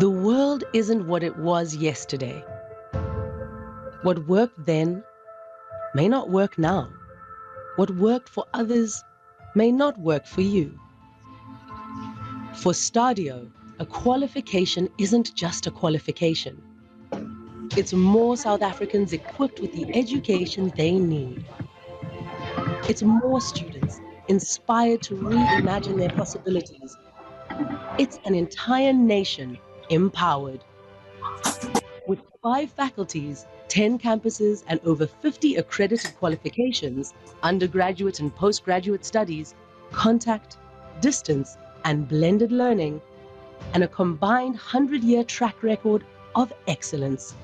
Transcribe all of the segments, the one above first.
The world isn't what it was yesterday. What worked then may not work now. What worked for others may not work for you. For STADIO, a qualification isn't just a qualification. It's more South Africans equipped with the education they need. It's more students inspired to reimagine their possibilities. It's an entire nation empowered. With 5 faculties, 10 campuses, and over 50 accredited qualifications, undergraduate and postgraduate studies, contact, distance, and blended learning, and a combined 100-year track record of excellence.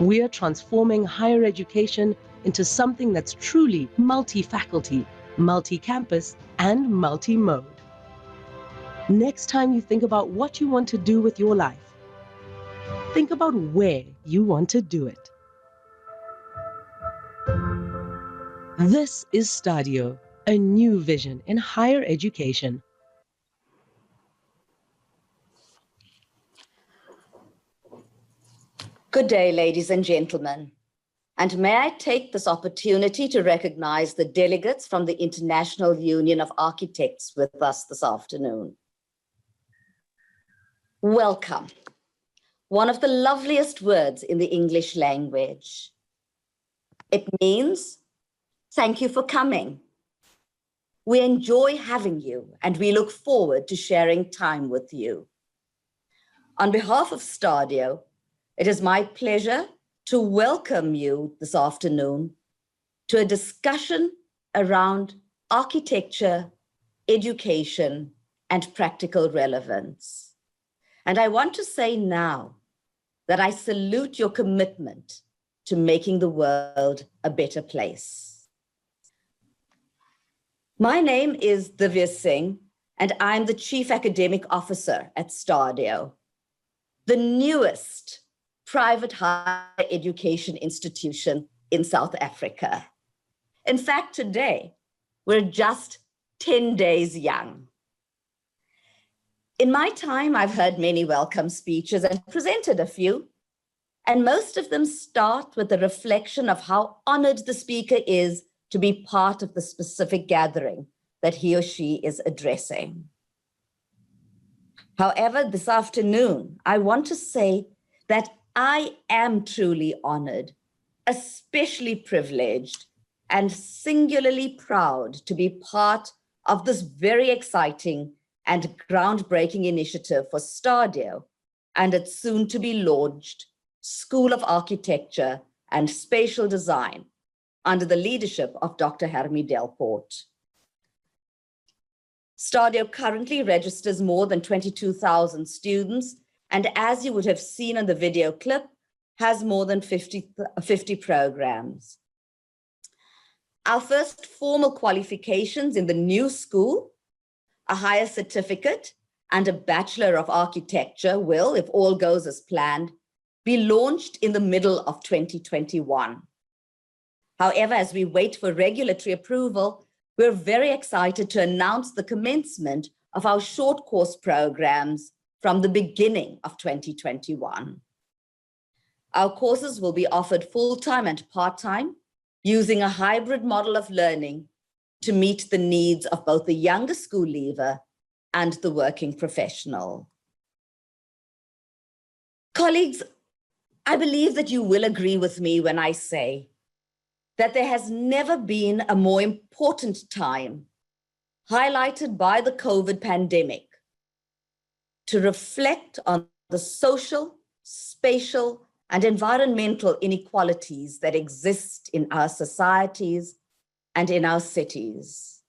We're transforming higher education into something that's truly multi-faculty, multi-campus, and multi-mode. Next time you think about what you want to do with your life, think about where you want to do it. This is STADIO, a new vision in higher education. Good day, ladies and gentlemen. And may I take this opportunity to recognize the delegates from the International Union of Architects with us this afternoon. Welcome. One of the loveliest words in the English language. It means, thank you for coming. We enjoy having you and we look forward to sharing time with you. On behalf of STADIO, it is my pleasure to welcome you this afternoon to a discussion around architecture, education, and practical relevance. And I want to say now that I salute your commitment to making the world a better place. My name is Divya Singh, and I'm the Chief Academic Officer at STADIO, the newest private higher education institution in South Africa. In fact, today, we're just 10 days young. In my time, I've heard many welcome speeches and presented a few, and most of them start with a reflection of how honored the speaker is to be part of the specific gathering that he or she is addressing. However, this afternoon, I want to say that I am truly honored, especially privileged, and singularly proud to be part of this very exciting and groundbreaking initiative for STADIO and its soon-to-be-launched School of Architecture and Spatial Design under the leadership of Dr. Hermie Delpoort. STADIO currently registers more than 22,000 students, and as you would have seen in the video clip, has more than 50 programs. Our first formal qualifications in the new school, a higher certificate and a Bachelor of Architecture will, if all goes as planned, be launched in the middle of 2021. However, as we wait for regulatory approval, we're very excited to announce the commencement of our short course programs from the beginning of 2021. Our courses will be offered full-time and part-time, using a hybrid model of learning to meet the needs of both the younger school leaver and the working professional. Colleagues, I believe that you will agree with me when I say that there has never been a more important time, highlighted by the COVID pandemic, to reflect on the social, spatial, and environmental inequalities that exist in our societies and in our cities.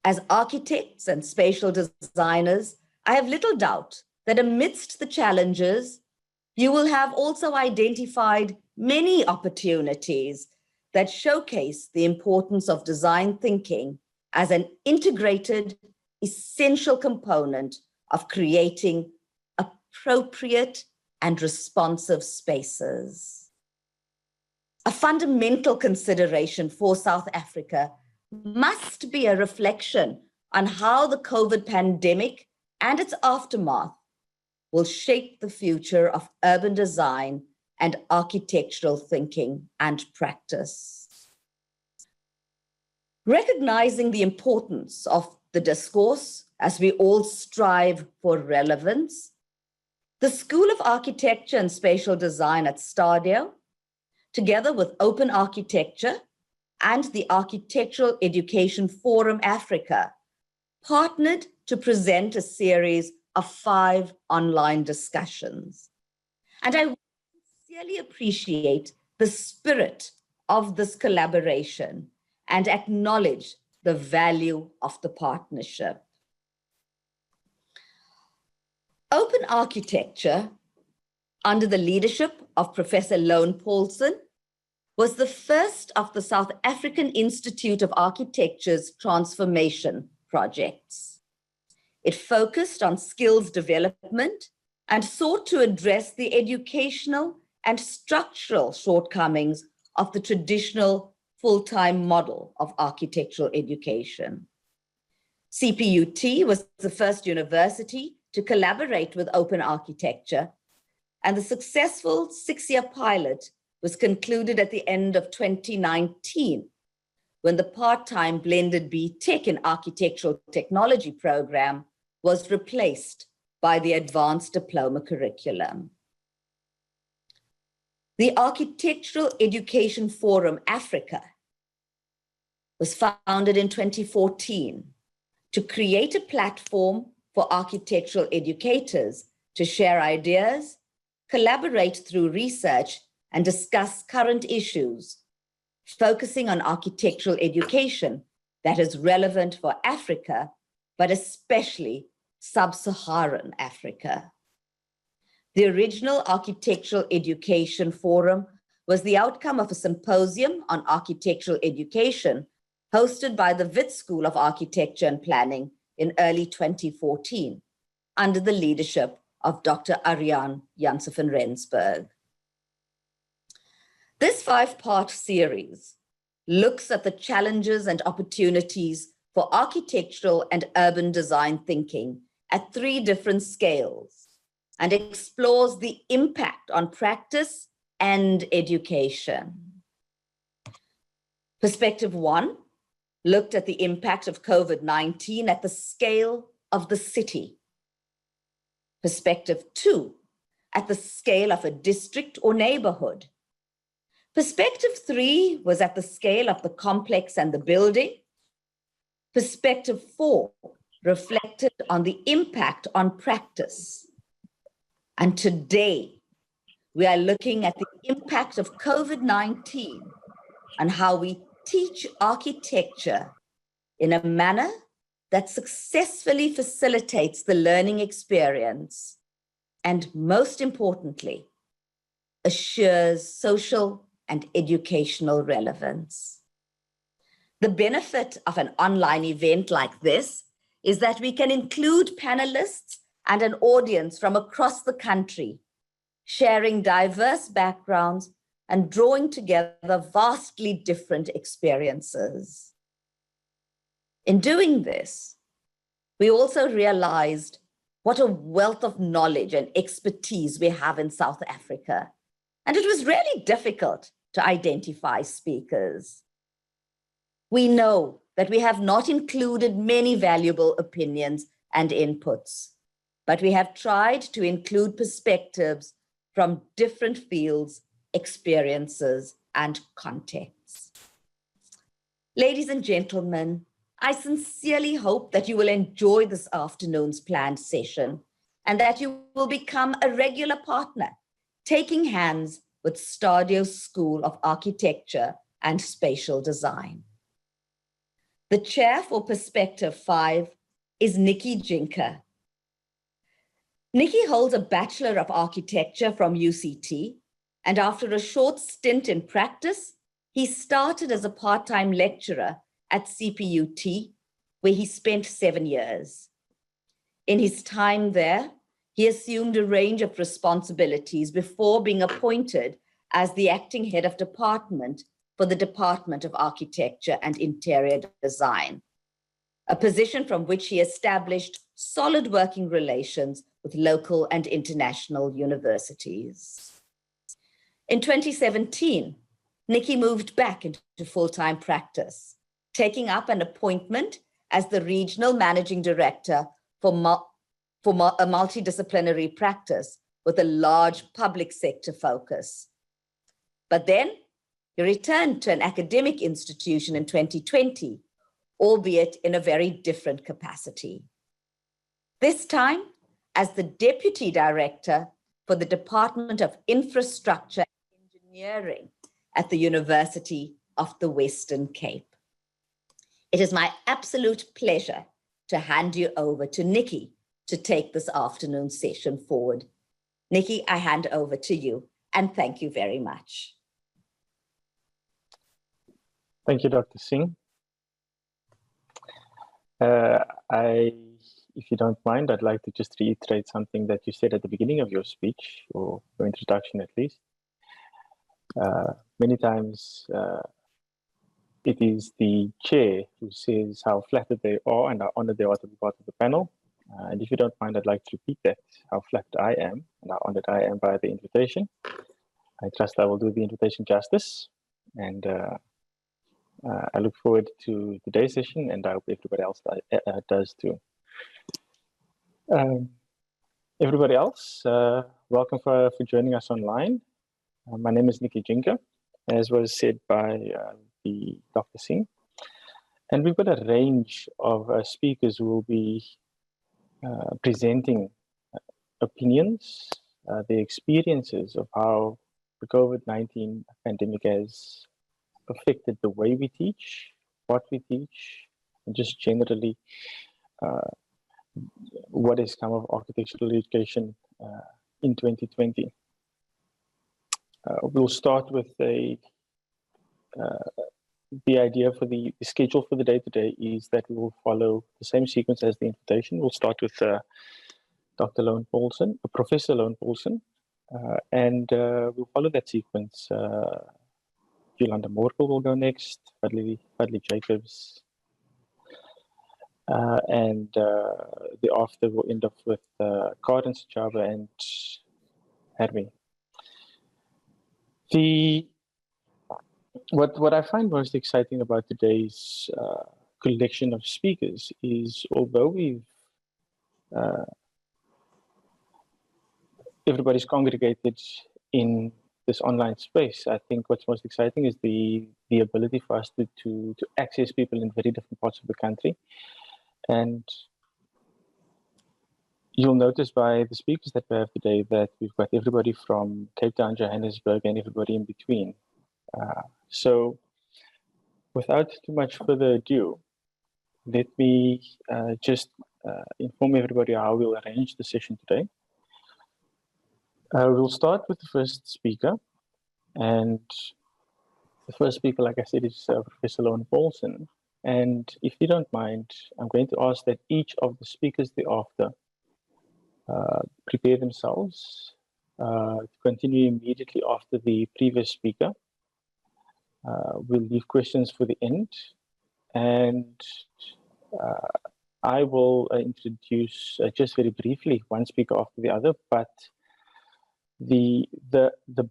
As architects and spatial designers, I have little doubt that amidst the challenges, you will have also identified many opportunities that showcase the importance of design thinking as an integrated, essential component of creating appropriate and responsive spaces. A fundamental consideration for South Africa must be a reflection on how the COVID pandemic and its aftermath will shape the future of urban design and architectural thinking and practice. Recognizing the importance of the discourse as we all strive for relevance, the School of Architecture and Spatial Design at STADIO, together with OpenArchitecture and the Architectural Education Forum Africa, partnered to present a series of 5 online discussions. And I sincerely appreciate the spirit of this collaboration and acknowledge the value of the partnership. OpenArchitecture, under the leadership of Professor Lone Paulson, was the first of the South African Institute of Architecture's transformation projects. It focused on skills development and sought to address the educational and structural shortcomings of the traditional full-time model of architectural education. CPUT was the first university to collaborate with OpenArchitecture, and the successful 6-year pilot was concluded at the end of 2019, when the part-time blended B.Tech in Architectural Technology program was replaced by the Advanced Diploma curriculum. The Architectural Education Forum Africa was founded in 2014 to create a platform for architectural educators to share ideas, collaborate through research, and discuss current issues, focusing on architectural education that is relevant for Africa, but especially sub-Saharan Africa. The original Architectural Education Forum was the outcome of a symposium on architectural education hosted by the Wits School of Architecture and Planning in early 2014, under the leadership of Dr. Ariane Janse van Rensburg. This 5-part series looks at the challenges and opportunities for architectural and urban design thinking at 3 different scales and explores the impact on practice and education. Perspective 1 looked at the impact of COVID-19 at the scale of the city. Perspective 2, at the scale of a district or neighborhood. Perspective 3 was at the scale of the complex and the building. Perspective 4 reflected on the impact on practice. And today, we are looking at the impact of COVID-19 and how we teach architecture in a manner that successfully facilitates the learning experience and, most importantly, assures social and educational relevance. The benefit of an online event like this is that we can include panelists and an audience from across the country, sharing diverse backgrounds and drawing together vastly different experiences. In doing this, we also realized what a wealth of knowledge and expertise we have in South Africa, and it was really difficult to identify speakers. We know that we have not included many valuable opinions and inputs, but we have tried to include perspectives from different fields, experiences, and contexts. Ladies and gentlemen, I sincerely hope that you will enjoy this afternoon's planned session and that you will become a regular partner, taking hands with STADIO School of Architecture and Spatial Design. The chair for Perspective 5 is Nikki Jinker. Nikki holds a Bachelor of Architecture from UCT, and after a short stint in practice, he started as a part-time lecturer at CPUT, where he spent 7 years. In his time there, he assumed a range of responsibilities before being appointed as the acting head of department for the Department of Architecture and Interior Design, a position from which he established solid working relations with local and international universities. In 2017, Nikki moved back into full-time practice, taking up an appointment as the Regional Managing Director for a multidisciplinary practice with a large public sector focus. But then he returned to an academic institution in 2020, albeit in a very different capacity. This time as the Deputy Director for the Department of Infrastructure and Engineering at the University of the Western Cape. It is my absolute pleasure to hand you over to Nikki to take this afternoon's session forward. Nikki, I hand over to you, and thank you very much. Thank you, Dr. Singh. If you don't mind, I'd like to just reiterate something that you said at the beginning of your speech, or your introduction at least. Many times it is the chair who says how flattered they are and how honored they are to be part of the panel. And if you don't mind, I'd like to repeat that, how flattered I am and how honored I am by the invitation. I trust I will do the invitation justice. And I look forward to today's session, and I hope everybody else does too. Everybody else, welcome for joining us online. My name is Nikki Jinka, as was said by the Dr. Singh. And we've got a range of speakers who will be presenting opinions, their experiences of how the COVID-19 pandemic has affected the way we teach, what we teach, and just generally what has come of architectural education in 2020. We'll start with the idea for the schedule for the day today is that we will follow the same sequence as the invitation. We'll start with Dr. Lone Paulson, Professor Lone Paulson, and we'll follow that sequence. Yolanda Morkel will go next, Fadli Jacobs, and thereafter we'll end up with Karen Sachaba and Hermie. What I find most exciting about today's collection of speakers is, although everybody's congregated in this online space, I think what's most exciting is the ability for us to access people in very different parts of the country. And you'll notice by the speakers that we have today that we've got everybody from Cape Town, Johannesburg, and everybody in between. So without too much further ado, let me just inform everybody how we'll arrange the session today. We'll start with the first speaker, and the first speaker, like I said, is Professor Lone Paulson. And if you don't mind, I'm going to ask that each of the speakers thereafter prepare themselves to continue immediately after the previous speaker. We'll leave questions for the end, and I will introduce just very briefly one speaker after the other, but the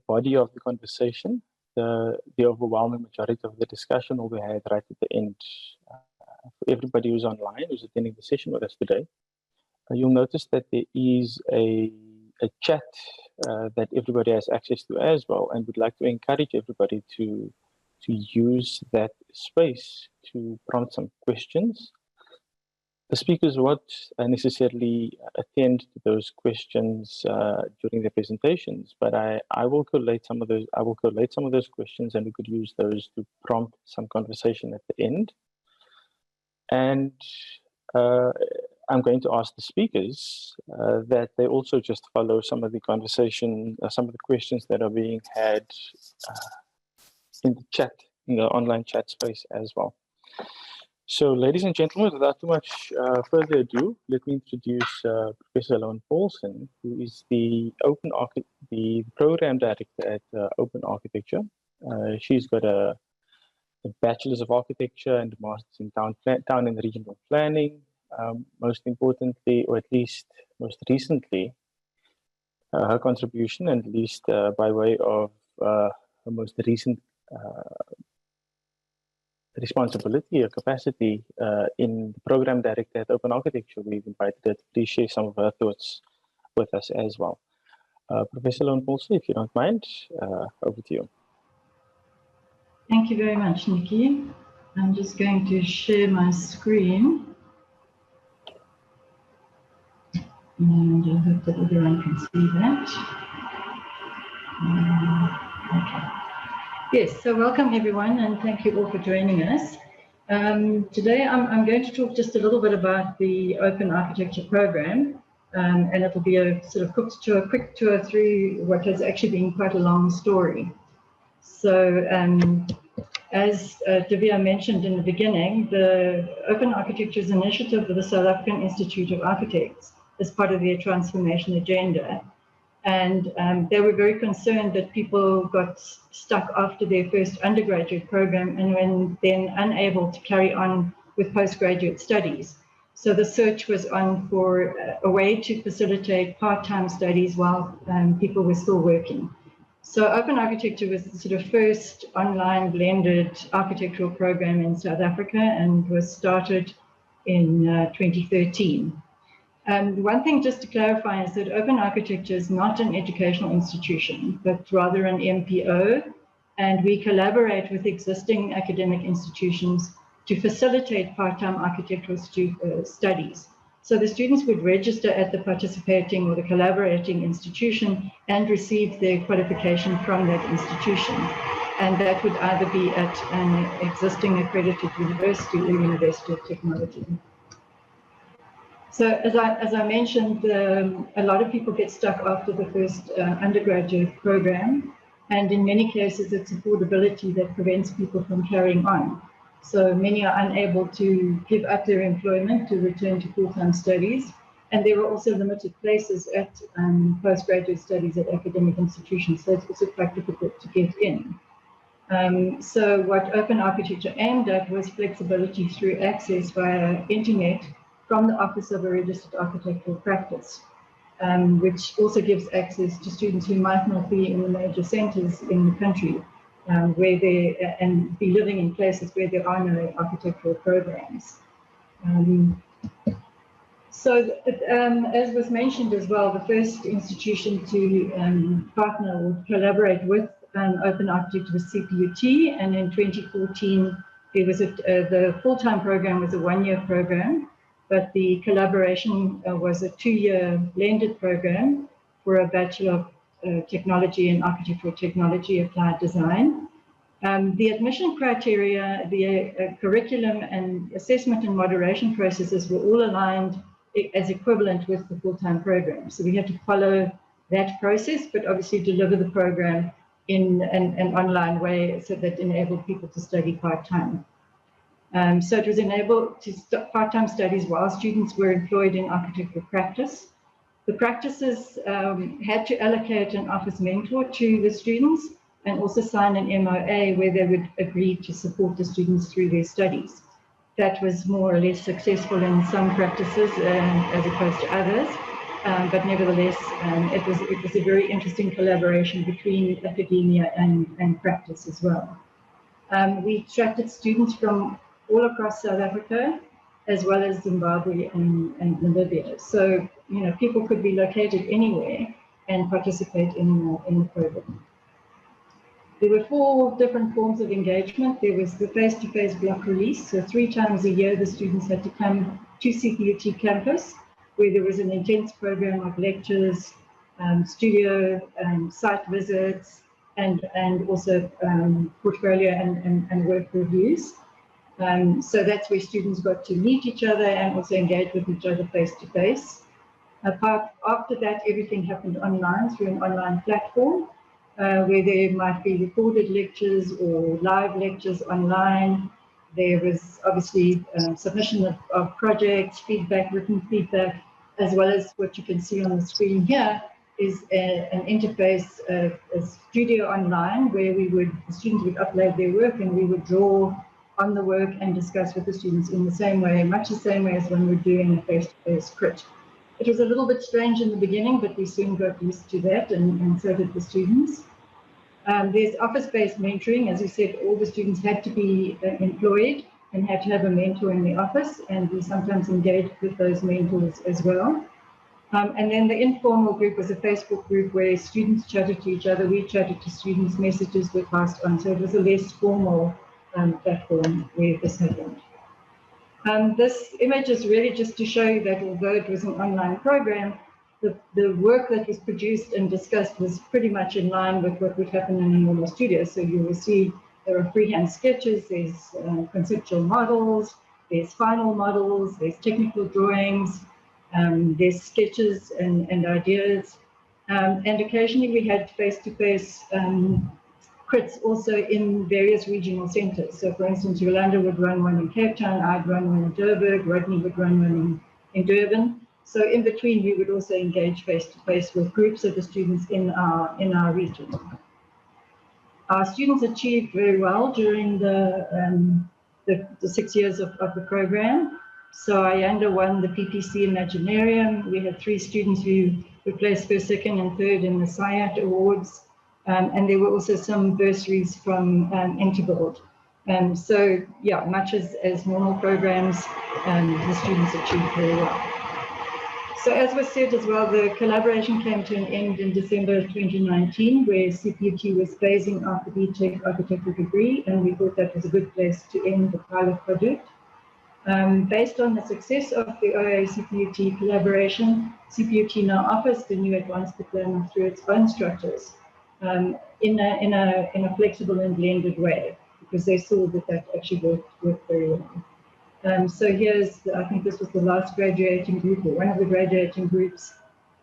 body of the conversation, the overwhelming majority of the discussion will be had right at the end. For everybody who's online, who's attending the session with us today, you'll notice that there is a chat that everybody has access to as well, and we'd like to encourage everybody to use that space to prompt some questions. The speakers won't necessarily attend to those questions during their presentations, but I will collate some of those. I will collate some of those questions, and we could use those to prompt some conversation at the end. And I'm going to ask the speakers that they also just follow some of the conversation, some of the questions that are being had in the chat, in the online chat space as well. So, ladies and gentlemen, without too much further ado, let me introduce Professor Lone Paulson, who is the program director at OpenArchitecture. She's got a Bachelor's of Architecture and a Master's in Town and Regional Planning. most importantly, or at least most recently, her contribution, at least by way of her most recent responsibility or capacity in the program director at OpenArchitecture. We've invited her to please share some of her thoughts with us as well. Professor Loan-Paulse, if you don't mind, over to you. Thank you very much, Nikki. I'm just going to share my screen. And I hope that everyone can see that. Okay. Yes, so welcome everyone, and thank you all for joining us. Today I'm going to talk just a little bit about the Open Architecture program, and it'll be a sort of quick tour through what has actually been quite a long story. So as Divya mentioned in the beginning, the Open Architecture's initiative with the South African Institute of Architects as part of their transformation agenda. And they were very concerned that people got stuck after their first undergraduate program and were then unable to carry on with postgraduate studies. So the search was on for a way to facilitate part-time studies while people were still working. So Open Architecture was the sort of first online blended architectural program in South Africa and was started in 2013. One thing just to clarify is that Open Architecture is not an educational institution, but rather an MPO, and we collaborate with existing academic institutions to facilitate part-time architectural studies. So the students would register at the participating or the collaborating institution and receive their qualification from that institution. And that would either be at an existing accredited university or University of Technology. So as I mentioned, a lot of people get stuck after the first undergraduate program, and in many cases it's affordability that prevents people from carrying on. So many are unable to give up their employment to return to full-time studies, and there are also limited places at postgraduate studies at academic institutions, so it's also quite difficult to get in. So what Open Architecture aimed at was flexibility through access via internet from the Office of a Registered Architectural Practice, which also gives access to students who might not be in the major centers in the country, where they and be living in places where there are no architectural programs. As was mentioned as well, the first institution to partner or collaborate with Open Architecture was CPUT, and in 2014 there was the full-time program was a one-year program, but the collaboration was a two-year blended program for a Bachelor of Technology in Architectural Technology Applied Design. The admission criteria, the curriculum and assessment and moderation processes were all aligned as equivalent with the full-time program. So we had to follow that process, but obviously deliver the program in an online way so that enabled people to study part-time. So it was enabled to start part-time studies while students were employed in architectural practice. The practices had to allocate an office mentor to the students and also sign an MOA where they would agree to support the students through their studies. That was more or less successful in some practices as opposed to others, but nevertheless, it was a very interesting collaboration between academia and practice as well. We attracted students from all across South Africa, as well as Zimbabwe and Namibia. So, you know, people could be located anywhere and participate in the program. There were 4 different forms of engagement. There was the face-to-face block release. So 3 times a year, the students had to come to CPUT campus, where there was an intense program of lectures, studio, site visits, and also portfolio and work reviews. So that's where students got to meet each other and also engage with each other face-to-face. After that, everything happened online through an online platform, where there might be recorded lectures or live lectures online. There was obviously submission of projects, feedback, written feedback, as well as what you can see on the screen here is an interface, a studio online, where the students would upload their work and we would draw on the work and discuss with the students in the same way, much the same way as when we're doing a face-to-face crit. It was a little bit strange in the beginning, but we soon got used to that, and so did the students. There's office-based mentoring. As you said, all the students had to be employed and had to have a mentor in the office, and we sometimes engaged with those mentors as well. And then the informal group was a Facebook group where students chatted to each other, we chatted to students, messages were passed on, so it was a less formal platform where this happened. This image is really just to show you that although it was an online program, the work that was produced and discussed was pretty much in line with what would happen in a normal studio. So you will see there are freehand sketches, there's conceptual models, there's final models, there's technical drawings, there's sketches and ideas. And occasionally we had face-to-face crits also in various regional centres. So for instance, Yolanda would run one in Cape Town, I'd run one in Joburg, Rodney would run one in Durban. So in between, we would also engage face-to-face with groups of the students in our region. Our students achieved very well during the 6 years of the program. So Ayanda won the PPC Imaginarium. We had 3 students who placed first, second, and third in the SIAT Awards. And there were also some bursaries from Interbuild. So yeah, much as normal programs, the students achieved very well. So as was said as well, the collaboration came to an end in December 2019, where CPUT was phasing out the BTech architecture degree, and we thought that was a good place to end the pilot project. Based on the success of the OA-CPUT collaboration, CPUT now offers the new advanced diploma through its own structures in a flexible and blended way, because they saw that actually worked very well. So here's, I think this was the last graduating group, or one of the graduating groups.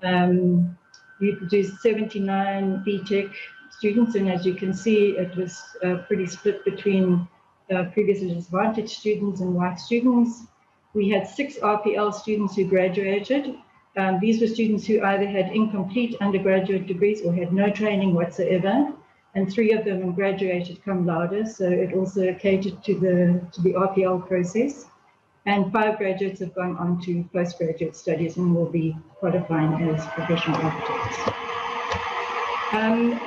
We produced 79 BTech students, and as you can see, it was pretty split between previously disadvantaged students and white students. We had 6 RPL students who graduated. These were students who either had incomplete undergraduate degrees or had no training whatsoever, and 3 of them graduated cum laude, so it also catered to the RPL process. And 5 graduates have gone on to postgraduate studies and will be qualifying as professional architects.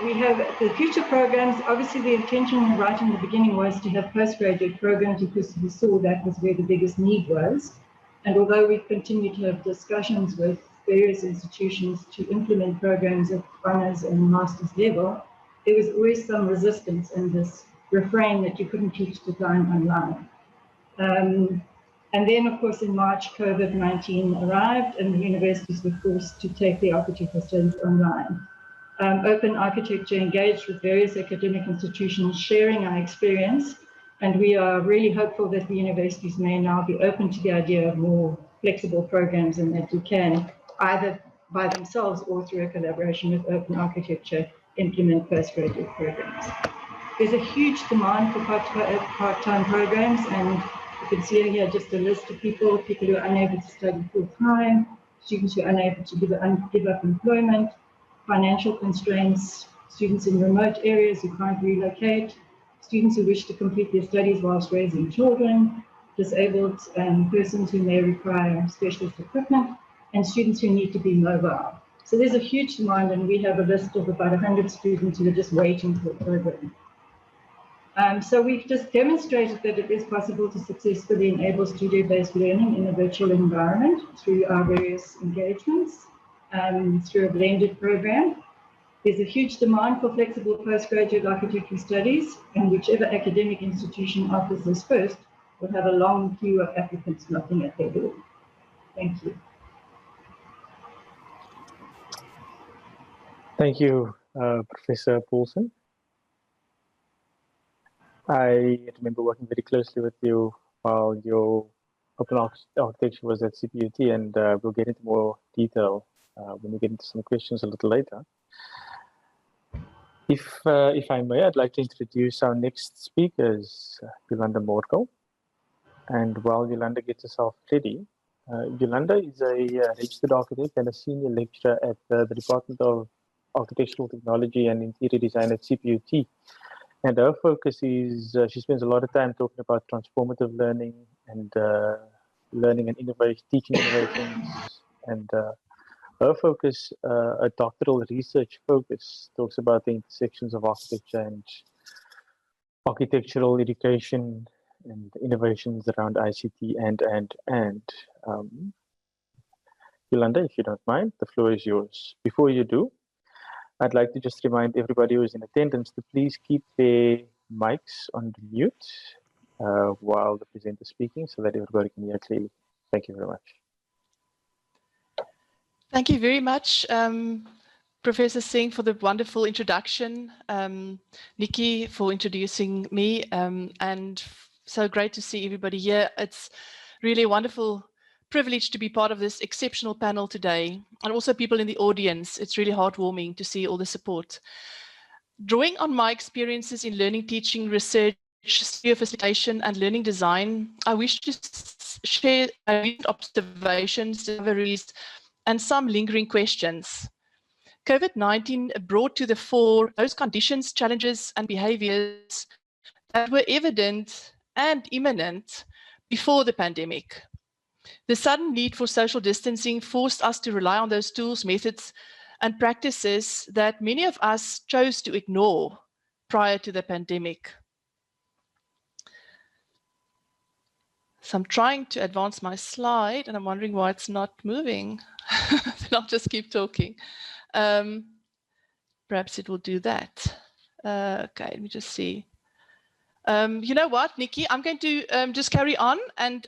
We have the future programs. Obviously, the intention right in the beginning was to have postgraduate programs because we saw that was where the biggest need was. And although we continue to have discussions with various institutions to implement programs at honours and master's level, there was always some resistance in this refrain that you couldn't teach design online. And then, of course, in March, COVID-19 arrived and the universities were forced to take the architectural studies online. OpenArchitecture engaged with various academic institutions sharing our experience, and we are really hopeful that the universities may now be open to the idea of more flexible programs and that you can, either by themselves or through a collaboration with OpenArchitecture, implement postgraduate programs. There's a huge demand for part-time programs, and you can see here just a list of people who are unable to study full-time, students who are unable to give up employment, financial constraints, students in remote areas who can't relocate, students who wish to complete their studies whilst raising children, disabled persons who may require specialist equipment, and students who need to be mobile. So there's a huge demand, and we have a list of about 100 students who are just waiting for a program. So we've just demonstrated that it is possible to successfully enable studio-based learning in a virtual environment through our various engagements, through a blended program. There's a huge demand for flexible postgraduate architecture studies, and whichever academic institution offers this first will have a long queue of applicants knocking at their door. Thank you. Thank you, Professor Paulson. I remember working very closely with you while your open architecture was at CPUT, and we'll get into more detail when we get into some questions a little later. If I may, I'd like to introduce our next speakers, Yolanda Morkel. And while Yolanda gets herself ready, Yolanda is a registered architect and a senior lecturer at the Department of Architectural Technology and Interior Design at CPUT. And her focus is, she spends a lot of time talking about transformative learning and learning and innovation, teaching innovations. And her focus, a doctoral research focus, talks about the intersections of architecture and architectural education and innovations around ICT and. Yolanda, if you don't mind, the floor is yours. Before you do, I'd like to just remind everybody who is in attendance to please keep their mics on mute while the presenter is speaking so that everybody can hear clearly. Thank you very much. Thank you very much, Professor Singh, for the wonderful introduction. Nikki, for introducing me, and so great to see everybody here. It's really a wonderful privilege to be part of this exceptional panel today, and also people in the audience. It's really heartwarming to see all the support. Drawing on my experiences in learning, teaching, research, studio facilitation, and learning design, I wish to share my recent observations, discoveries, and some lingering questions. COVID-19 brought to the fore those conditions, challenges, and behaviors that were evident and imminent before the pandemic. The sudden need for social distancing forced us to rely on those tools, methods, and practices that many of us chose to ignore prior to the pandemic. So I'm trying to advance my slide, and I'm wondering why it's not moving. Then I'll just keep talking. Perhaps it will do that. Okay, let me just see. You know what, Nikki? I'm going to just carry on, and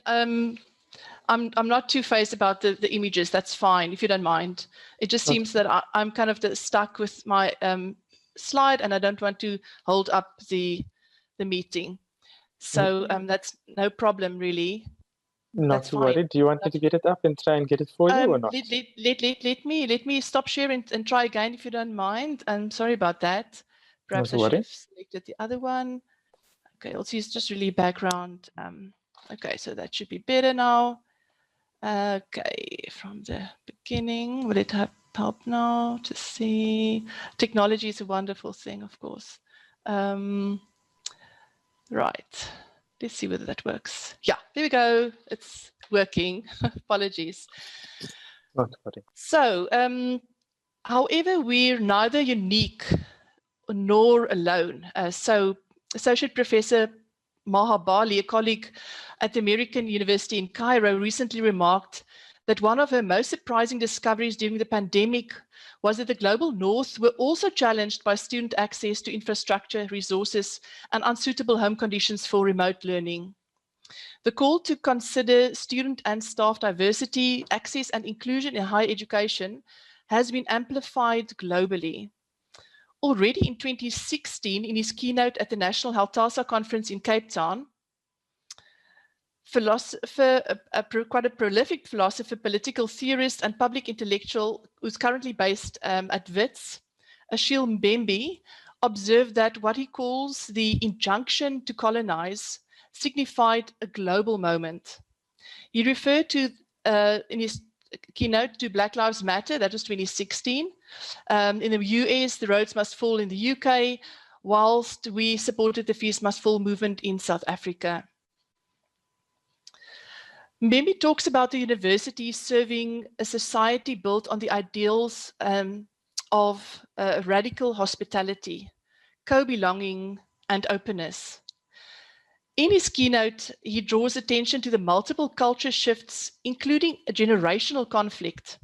I'm not too phased about the images. That's fine, if you don't mind. It just seems that I'm kind of stuck with my slide, and I don't want to hold up the meeting. So that's no problem, really. Not to worry. Do you want me to get it up and try and get it for you or not? Let me stop sharing and try again, if you don't mind. I'm sorry about that. Perhaps I should have selected the other one. Okay, also it's just really background. Okay, so that should be better now. Okay, from the beginning, will it help now to see? Technology is a wonderful thing, of course. Right, let's see whether that works. Yeah, there we go. It's working. Apologies. Not worry. So, however, we're neither unique nor alone. So, Associate Professor Mahabali, a colleague at the American University in Cairo, recently remarked that one of her most surprising discoveries during the pandemic was that the global north were also challenged by student access to infrastructure, resources, and unsuitable home conditions for remote learning. The call to consider student and staff diversity, access, and inclusion in higher education has been amplified globally. Already in 2016, in his keynote at the National Haltasa Conference in Cape Town, philosopher, quite a prolific philosopher, political theorist, and public intellectual who's currently based at WITS, Achille Mbembe, observed that what he calls the injunction to colonize signified a global moment. He referred to, in his keynote, to Black Lives Matter, that was 2016. In the US, the roads must fall in the UK, whilst we supported the Fees Must Fall movement in South Africa. Mbembe talks about the university serving a society built on the ideals of radical hospitality, co-belonging, and openness. In his keynote, he draws attention to the multiple culture shifts, including a generational conflict,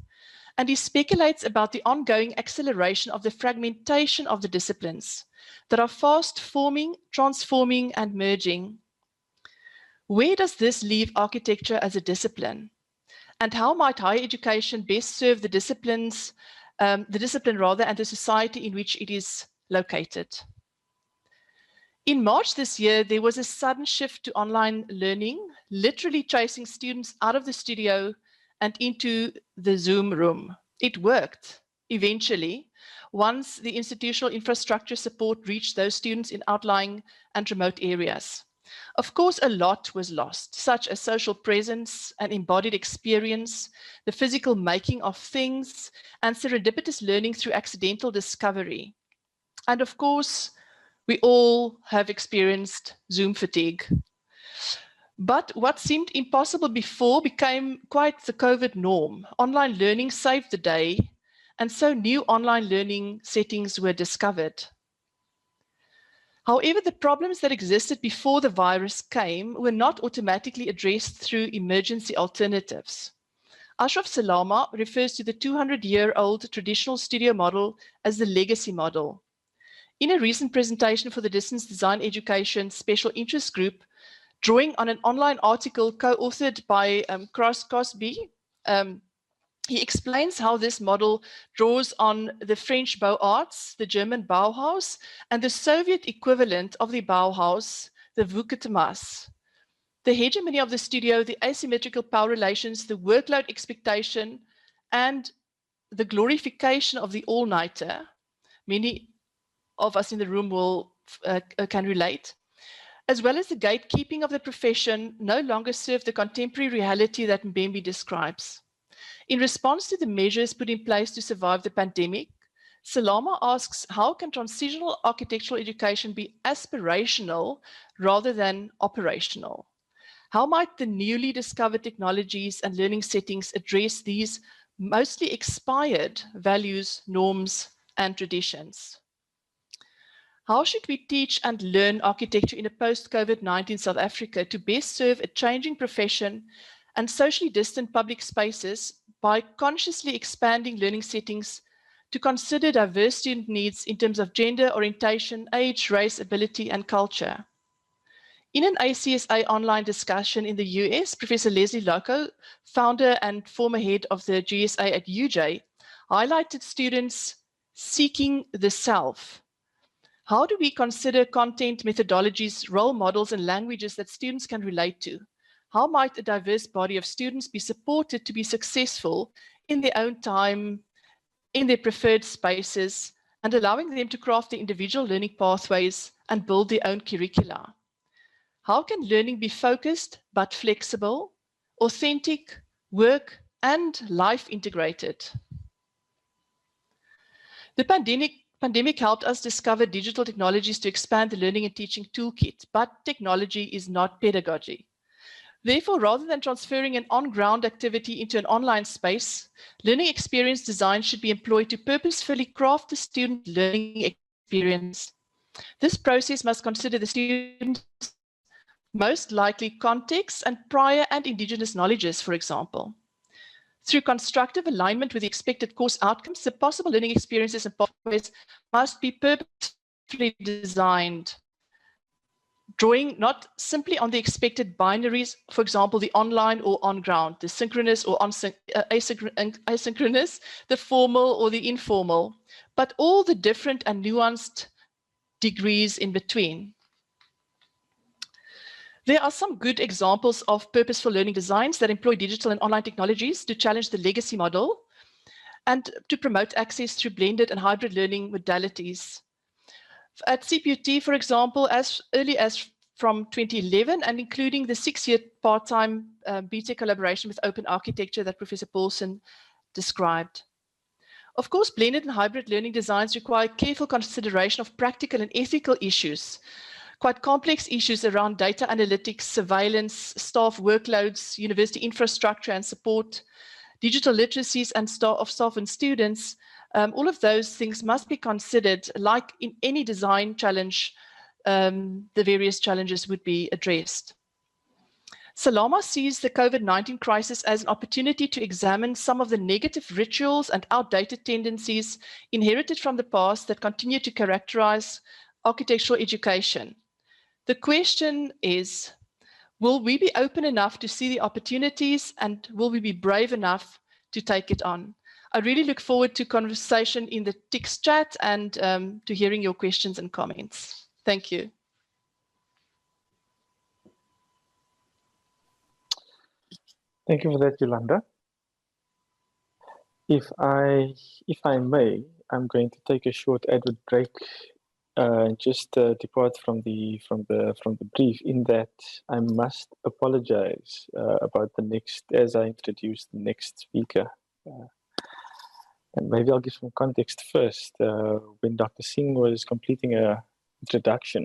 and he speculates about the ongoing acceleration of the fragmentation of the disciplines that are fast forming, transforming, and merging. Where does this leave architecture as a discipline? And how might higher education best serve the discipline and the society in which it is located? In March this year, there was a sudden shift to online learning, literally chasing students out of the studio and into the Zoom room. It worked eventually, once the institutional infrastructure support reached those students in outlying and remote areas. Of course, a lot was lost, such as social presence and embodied experience, the physical making of things, and serendipitous learning through accidental discovery. And of course, We all have experienced Zoom fatigue. But what seemed impossible before became quite the COVID norm. Online learning saved the day, and so new online learning settings were discovered. However, the problems that existed before the virus came were not automatically addressed through emergency alternatives. Ashraf Salama refers to the 200-year-old traditional studio model as the legacy model. In a recent presentation for the Distance Design Education Special Interest Group, drawing on an online article co-authored by Kras Cosby, he explains how this model draws on the French Beaux-Arts, the German Bauhaus, and the Soviet equivalent of the Bauhaus, the Vuketemas. The hegemony of the studio, the asymmetrical power relations, the workload expectation, and the glorification of the all-nighter. Many of us in the room can relate, as well as the gatekeeping of the profession, no longer serve the contemporary reality that Mbembe describes. In response to the measures put in place to survive the pandemic, Salama asks, how can transitional architectural education be aspirational rather than operational? How might the newly discovered technologies and learning settings address these mostly expired values, norms, and traditions? How should we teach and learn architecture in a post-COVID-19 South Africa to best serve a changing profession and socially distant public spaces by consciously expanding learning settings to consider diverse student needs in terms of gender, orientation, age, race, ability, and culture? In an ACSA online discussion in the US, Professor Leslie Loco, founder and former head of the GSA at UJ, highlighted students seeking the self. How do we consider content, methodologies, role models, and languages that students can relate to? How might a diverse body of students be supported to be successful in their own time, in their preferred spaces, and allowing them to craft their individual learning pathways and build their own curricula? How can learning be focused but flexible, authentic, work, and life integrated? The pandemic helped us discover digital technologies to expand the learning and teaching toolkit, but technology is not pedagogy. Therefore, rather than transferring an on-ground activity into an online space, learning experience design should be employed to purposefully craft the student learning experience. This process must consider the student's most likely context and prior and indigenous knowledges, for example. Through constructive alignment with the expected course outcomes, the possible learning experiences and pathways must be purposefully designed, drawing not simply on the expected binaries, for example, the online or on-ground, the synchronous or asynchronous, the formal or the informal, but all the different and nuanced degrees in between. There are some good examples of purposeful learning designs that employ digital and online technologies to challenge the legacy model and to promote access through blended and hybrid learning modalities. At CPUT, for example, as early as from 2011 and including the 6-year part-time BTech collaboration with OpenArchitecture that Professor Paulson described. Of course, blended and hybrid learning designs require careful consideration of practical and ethical issues, quite complex issues around data analytics, surveillance, staff workloads, university infrastructure and support, digital literacies and staff and students. All of those things must be considered. Like in any design challenge, the various challenges would be addressed. Salama sees the COVID-19 crisis as an opportunity to examine some of the negative rituals and outdated tendencies inherited from the past that continue to characterize architectural education. The question is, will we be open enough to see the opportunities, and will we be brave enough to take it on? I really look forward to conversation in the text chat and to hearing your questions and comments. Thank you. Thank you for that, Yolanda. If I may, I'm going to take a short advert break. Just depart from the brief, in that I must apologize about the next, as I introduce the next speaker. And maybe I'll give some context first. When Dr. Singh was completing a introduction,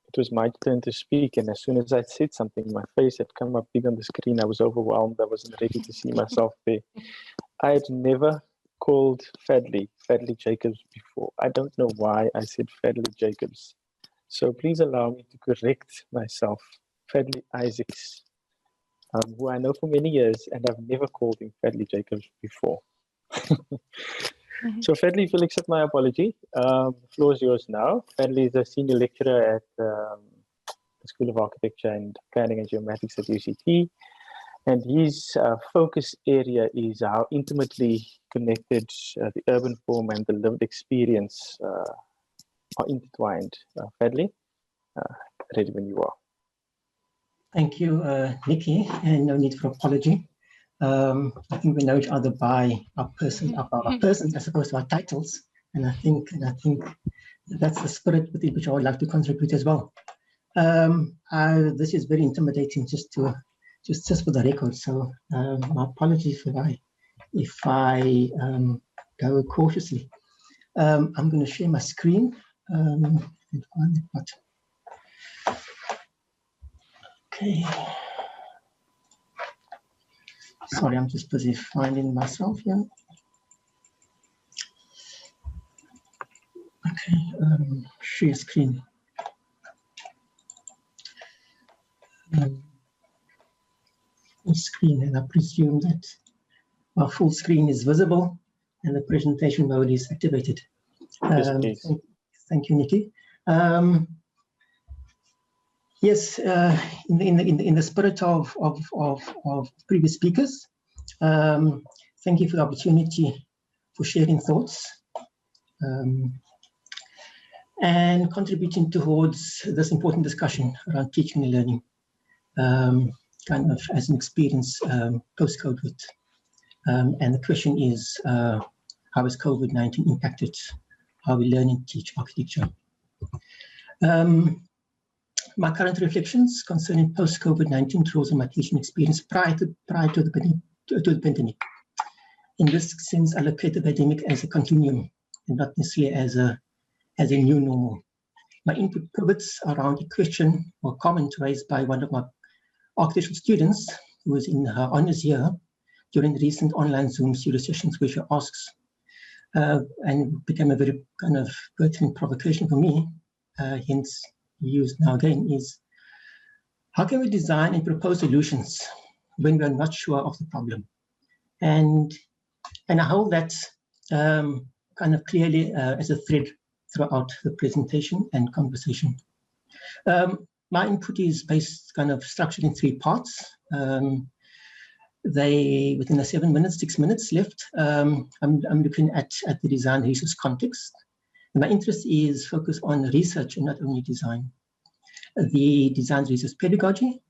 it was my turn to speak, and as soon as I said something, my face had come up big on the screen. I was overwhelmed. I wasn't ready to see myself there. I had never called Fadley Jacobs before. I don't know why I said Fadley Jacobs. So please allow me to correct myself. Fadley Isaacs, who I know for many years, and I've never called him Fadley Jacobs before. So Fadley, if you'll accept my apology, the floor is yours now. Fadley is a senior lecturer at the School of Architecture and Planning and Geomatics at UCT. And his focus area is how intimately connected the urban form and the lived experience are intertwined. Fadley, ready when you are. Thank you, Nikki, and no need for apology. I think we know each other by our persons as opposed to our titles, and I think that's the spirit with which I would like to contribute as well. This is very intimidating, just for the record. So my apologies if I go cautiously. I'm going to share my screen and find the button. Okay. Sorry, I'm just busy finding myself here. Okay, share screen. Screen, and I presume that our full screen is visible and the presentation mode is activated. Thank you, Nikki. Yes, in the spirit of previous speakers, thank you for the opportunity for sharing thoughts and contributing towards this important discussion around teaching and learning, kind of as an experience post-COVID. And the question is, how has COVID-19 impacted how we learn and teach architecture? My current reflections concerning post-COVID-19 draws on my teaching experience prior to the pandemic. In this sense, I locate the pandemic as a continuum and not necessarily as a new normal. My input pivots around a question or comment raised by one of my architectural students who was in her honors year during the recent online Zoom studio sessions, where she asks, and became a very kind of pertinent provocation for me, hence used now again, is how can we design and propose solutions when we are not sure of the problem? And I hold that kind of clearly as a thread throughout the presentation and conversation. My input is based kind of structured in 3 parts. Within the 6 minutes left, I'm looking at the design research context. And my interest is focused on research and not only design. The design research pedagogy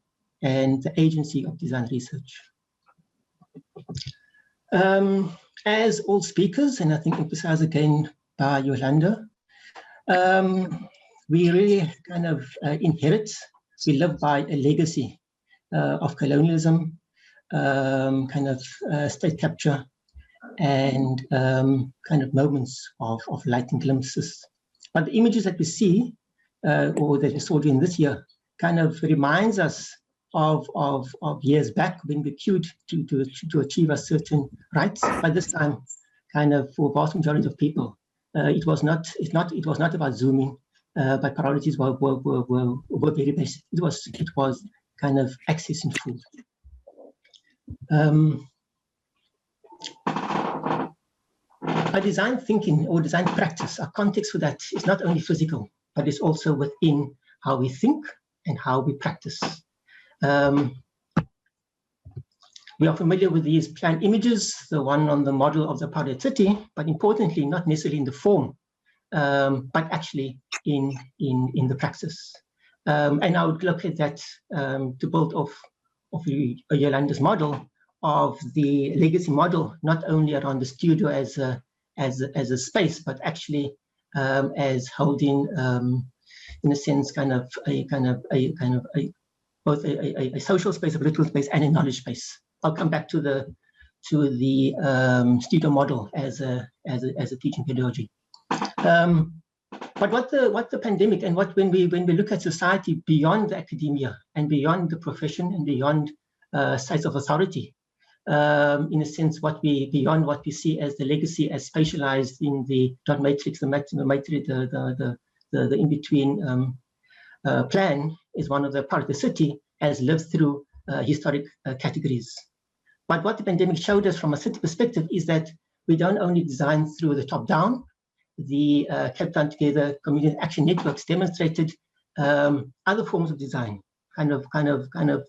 and the agency of design research. As all speakers, and I think emphasized again by Yolanda, we really kind of we live by a legacy of colonialism, kind of state capture, and kind of moments of light and glimpses. But the images that we see, or that we saw during this year, kind of reminds us of years back when we queued to achieve a certain rights. By this time, kind of for vast majority of people, it was not about zooming, but priorities were very basic. It was kind of accessing food. Our design thinking or design practice, our context for that is not only physical, but it's also within how we think and how we practice. We are familiar with these planned images, the one on the model of the Powdered City, but importantly, not necessarily in the form, but actually in the praxis. And I would look at that to build off of Yolanda's model of the legacy model, not only around the studio as a space, but actually as holding, in a sense, both a social space, a political space, and a knowledge space. I'll come back to the studio model as a teaching pedagogy. But what the pandemic and when we look at society beyond academia and beyond the profession and beyond sites of authority, in a sense, beyond what we see as the legacy as spatialized in the dot matrix, the in-between plan is one of the part of the city has lived through historic categories. But what the pandemic showed us from a city perspective is that we don't only design through the top down. The Cape Town Together community action networks demonstrated other forms of design, kind of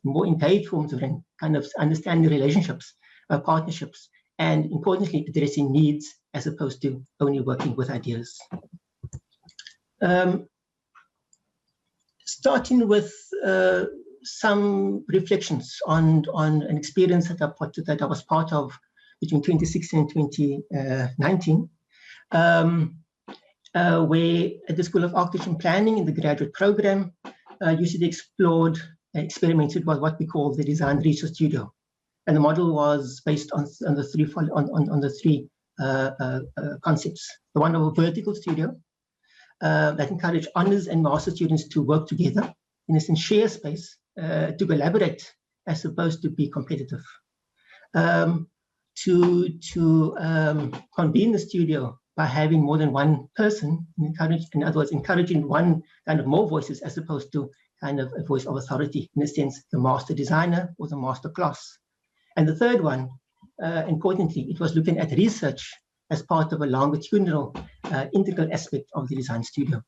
more engaged forms of kind of understanding relationships, partnerships, and importantly addressing needs as opposed to only working with ideas. Starting with some reflections on an experience that I was part of between 2016 and 2019. Where at the School of Architecture and Planning in the graduate program, UCD explored and experimented with what we call the Design Research Studio. And the model was based on the three concepts. The one of a vertical studio that encouraged honors and master students to work together, in a sense, share space, to collaborate as opposed to be competitive. To convene the studio by having more than one person, in other words, encouraging one kind of more voices as opposed to kind of a voice of authority, in a sense, the master designer or the master class. And the third one, importantly, it was looking at research as part of a longitudinal integral aspect of the design studio.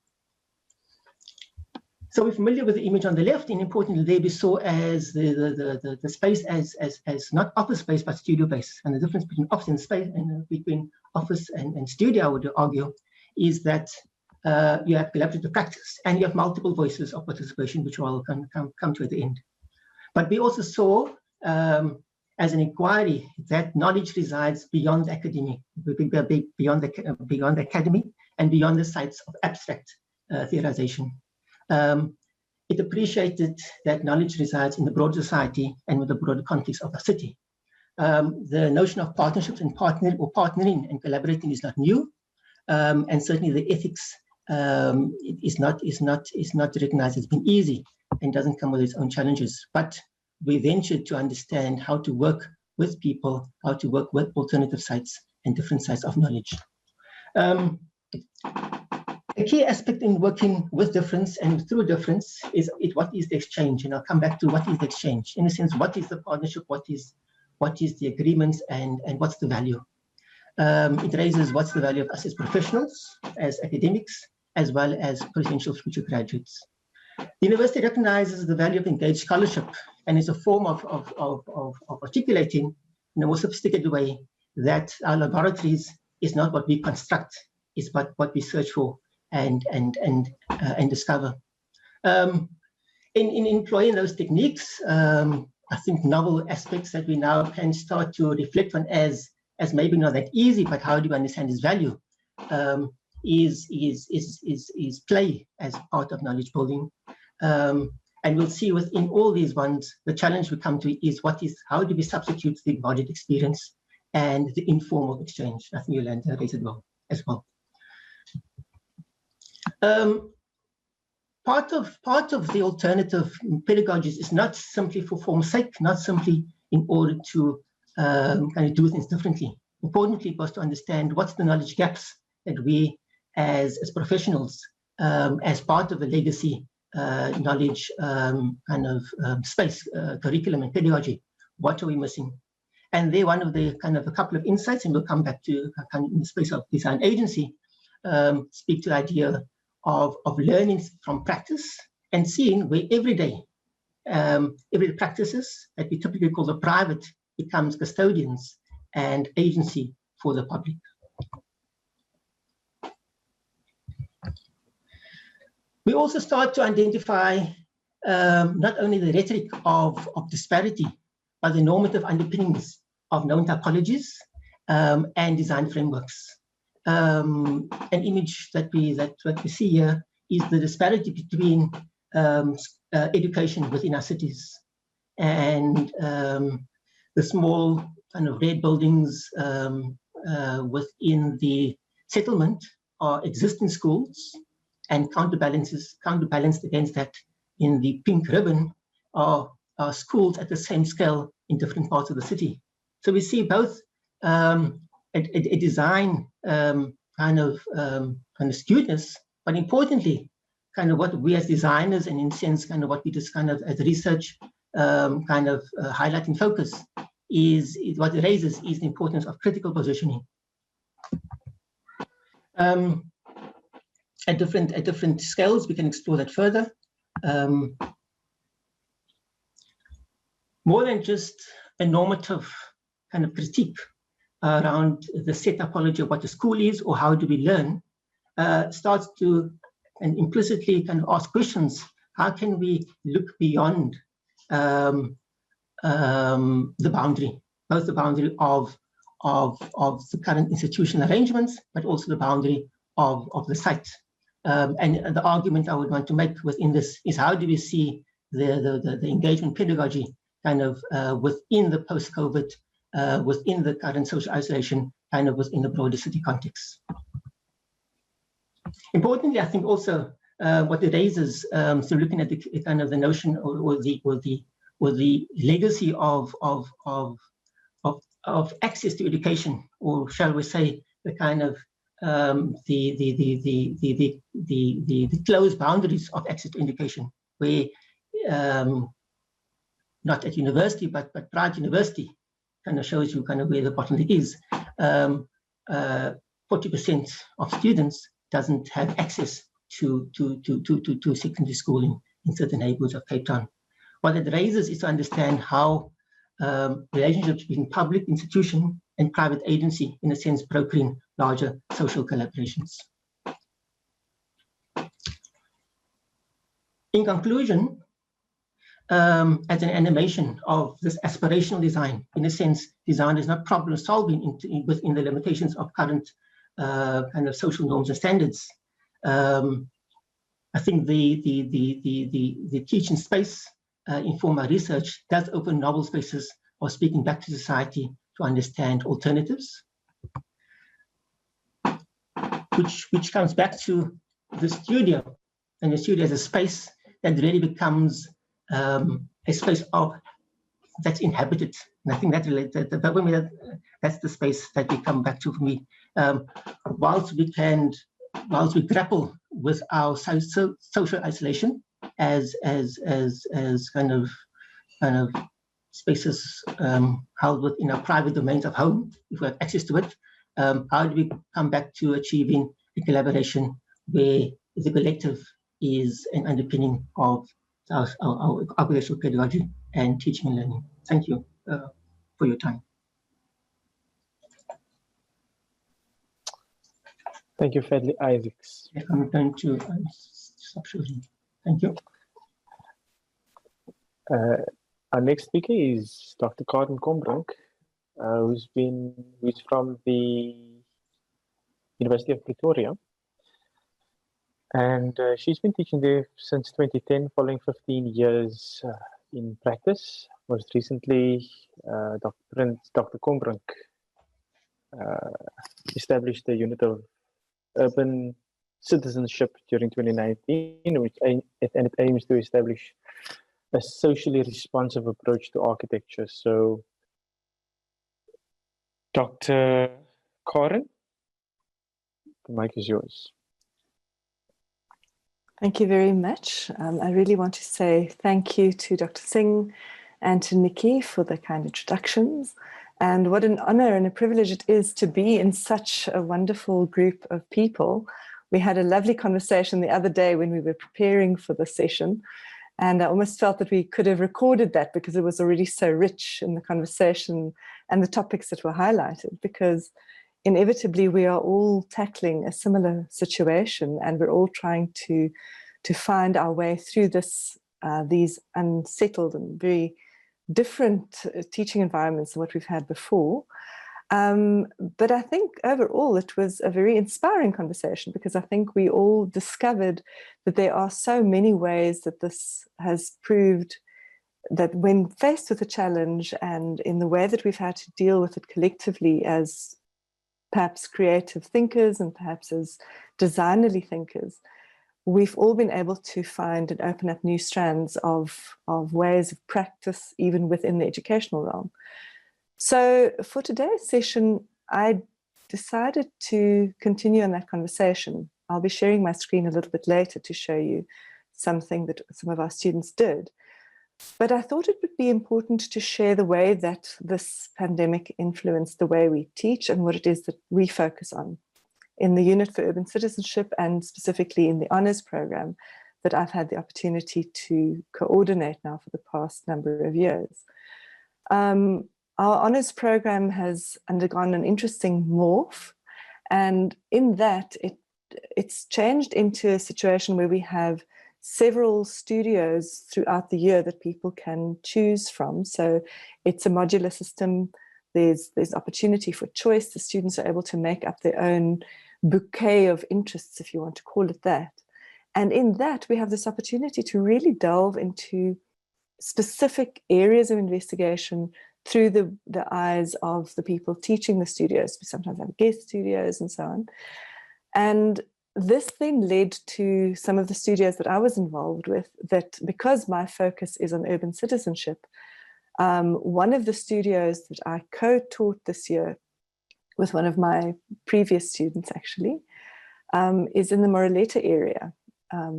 So we're familiar with the image on the left, and importantly, there we saw as the space as not office space, but studio base. And the difference between office and space, and between office and studio, I would argue, is that you have collaborative practice and you have multiple voices of participation, which will come to at the end. But we also saw as an inquiry that knowledge resides beyond academia, beyond the academy and beyond the sites of abstract theorization. It appreciated that knowledge resides in the broader society and with the broader context of the city. The notion of partnerships and partnering and collaborating is not new, and certainly the ethics is not recognized as being easy and doesn't come with its own challenges. But we ventured to understand how to work with people, how to work with alternative sites and different sites of knowledge. A key aspect in working with difference and through difference is what is the exchange, and I'll come back to what is the exchange. In a sense, what is the partnership, what is the agreements, and what's the value? It raises what's the value of us as professionals, as academics, as well as potential future graduates. The university recognizes the value of engaged scholarship and is a form of articulating in a more sophisticated way that our laboratories is not what we construct, it's what we search for and discover. In employing those techniques, I think novel aspects that we now can start to reflect on as maybe not that easy, but how do we understand its value, is play as part of knowledge building. And we'll see within all these ones, the challenge we come to is how do we substitute the embodied experience and the informal exchange? I think Yolanda raised it well as well. Part of the alternative pedagogies is not simply for form's sake, not simply in order to kind of do things differently. Importantly, was to understand what's the knowledge gaps that we as professionals, as part of the legacy knowledge space, curriculum and pedagogy, what are we missing? And there, one of the a couple of insights, and we'll come back to in the space of design agency, speak to the idea of learning from practice and seeing where everyday practices that we typically call the private becomes custodians and agency for the public. We also start to identify not only the rhetoric of disparity, but the normative underpinnings of known typologies and design frameworks. An image that we see here is the disparity between education within our cities, and the small red buildings within the settlement are existing schools and counterbalanced against that in the pink ribbon are schools at the same scale in different parts of the city. So we see both a design kind of skewedness, but importantly, kind of what we as designers, and in a sense, kind of what we just kind of as research highlight and focus is what it raises is the importance of critical positioning. At different scales, we can explore that further. More than just a normative kind of critique around the set topology of what the school is or how do we learn, starts to and implicitly kind of ask questions. How can we look beyond the boundary, both the boundary of the current institutional arrangements, but also the boundary of the site? And the argument I would want to make within this is how do we see the engagement pedagogy kind of within the post-COVID, within the current social isolation, kind of within the broader city context. Importantly, I think also what it raises, so looking at the kind of the notion or the legacy of access to education, or shall we say the kind of the closed boundaries of access to education, where not at university but prior to university kind of shows you kind of where the bottleneck is. 40% of students doesn't have access to secondary schooling in certain neighborhoods of Cape Town. What it raises is to understand how relationships between public institution and private agency, in a sense, brokering larger social collaborations. In conclusion, as an animation of this aspirational design, in a sense, design is not problem solving within the limitations of current kind of social norms and standards. I think the teaching space in formal research does open novel spaces of speaking back to society to understand alternatives, which comes back to the studio, and the studio as a space that really becomes a space that's inhabited. And I think that that's the space that we come back to for me. Whilst we grapple with our social isolation as kind of spaces held within our private domains of home, if we have access to it, how do we come back to achieving a collaboration where the collective is an underpinning of our operational pedagogy and teaching and learning? Thank you for your time. Thank you, Fadley Isaacs. I'm going to stop shooting. Thank you. Our next speaker is Dr. Karen Kombrink, who's from the University of Pretoria. And she's been teaching there since 2010, following 15 years in practice. Most recently, Dr. Kombrink established the unit of urban citizenship during 2019, and it aims to establish a socially responsive approach to architecture. So, Dr. Karen, the mic is yours. Thank you very much. I really want to say thank you to Dr. Singh and to Nikki for the kind introductions. And what an honor and a privilege it is to be in such a wonderful group of people. We had a lovely conversation the other day when we were preparing for the session. And I almost felt that we could have recorded that because it was already so rich in the conversation and the topics that were highlighted, because inevitably we are all tackling a similar situation, and we're all trying to find our way through these unsettled and very different teaching environments than what we've had before. But I think overall it was a very inspiring conversation, because I think we all discovered that there are so many ways that this has proved that when faced with a challenge, and in the way that we've had to deal with it collectively as perhaps creative thinkers and perhaps as designerly thinkers, we've all been able to find and open up new strands of ways of practice, even within the educational realm. So for today's session, I decided to continue on that conversation. I'll be sharing my screen a little bit later to show you something that some of our students did. But I thought it would be important to share the way that this pandemic influenced the way we teach and what it is that we focus on in the Unit for Urban Citizenship, and specifically in the honours program that I've had the opportunity to coordinate now for the past number of years. Our honours program has undergone an interesting morph, and in that it's changed into a situation where we have several studios throughout the year that people can choose from. So it's a modular system. There's opportunity for choice. The students are able to make up their own bouquet of interests, if you want to call it that. And in that, we have this opportunity to really delve into specific areas of investigation through the eyes of the people teaching the studios. We sometimes have guest studios and so on. And this then led to some of the studios that I was involved with, that because my focus is on urban citizenship, one of the studios that I co-taught this year with one of my previous students actually, is in the Moroleta area,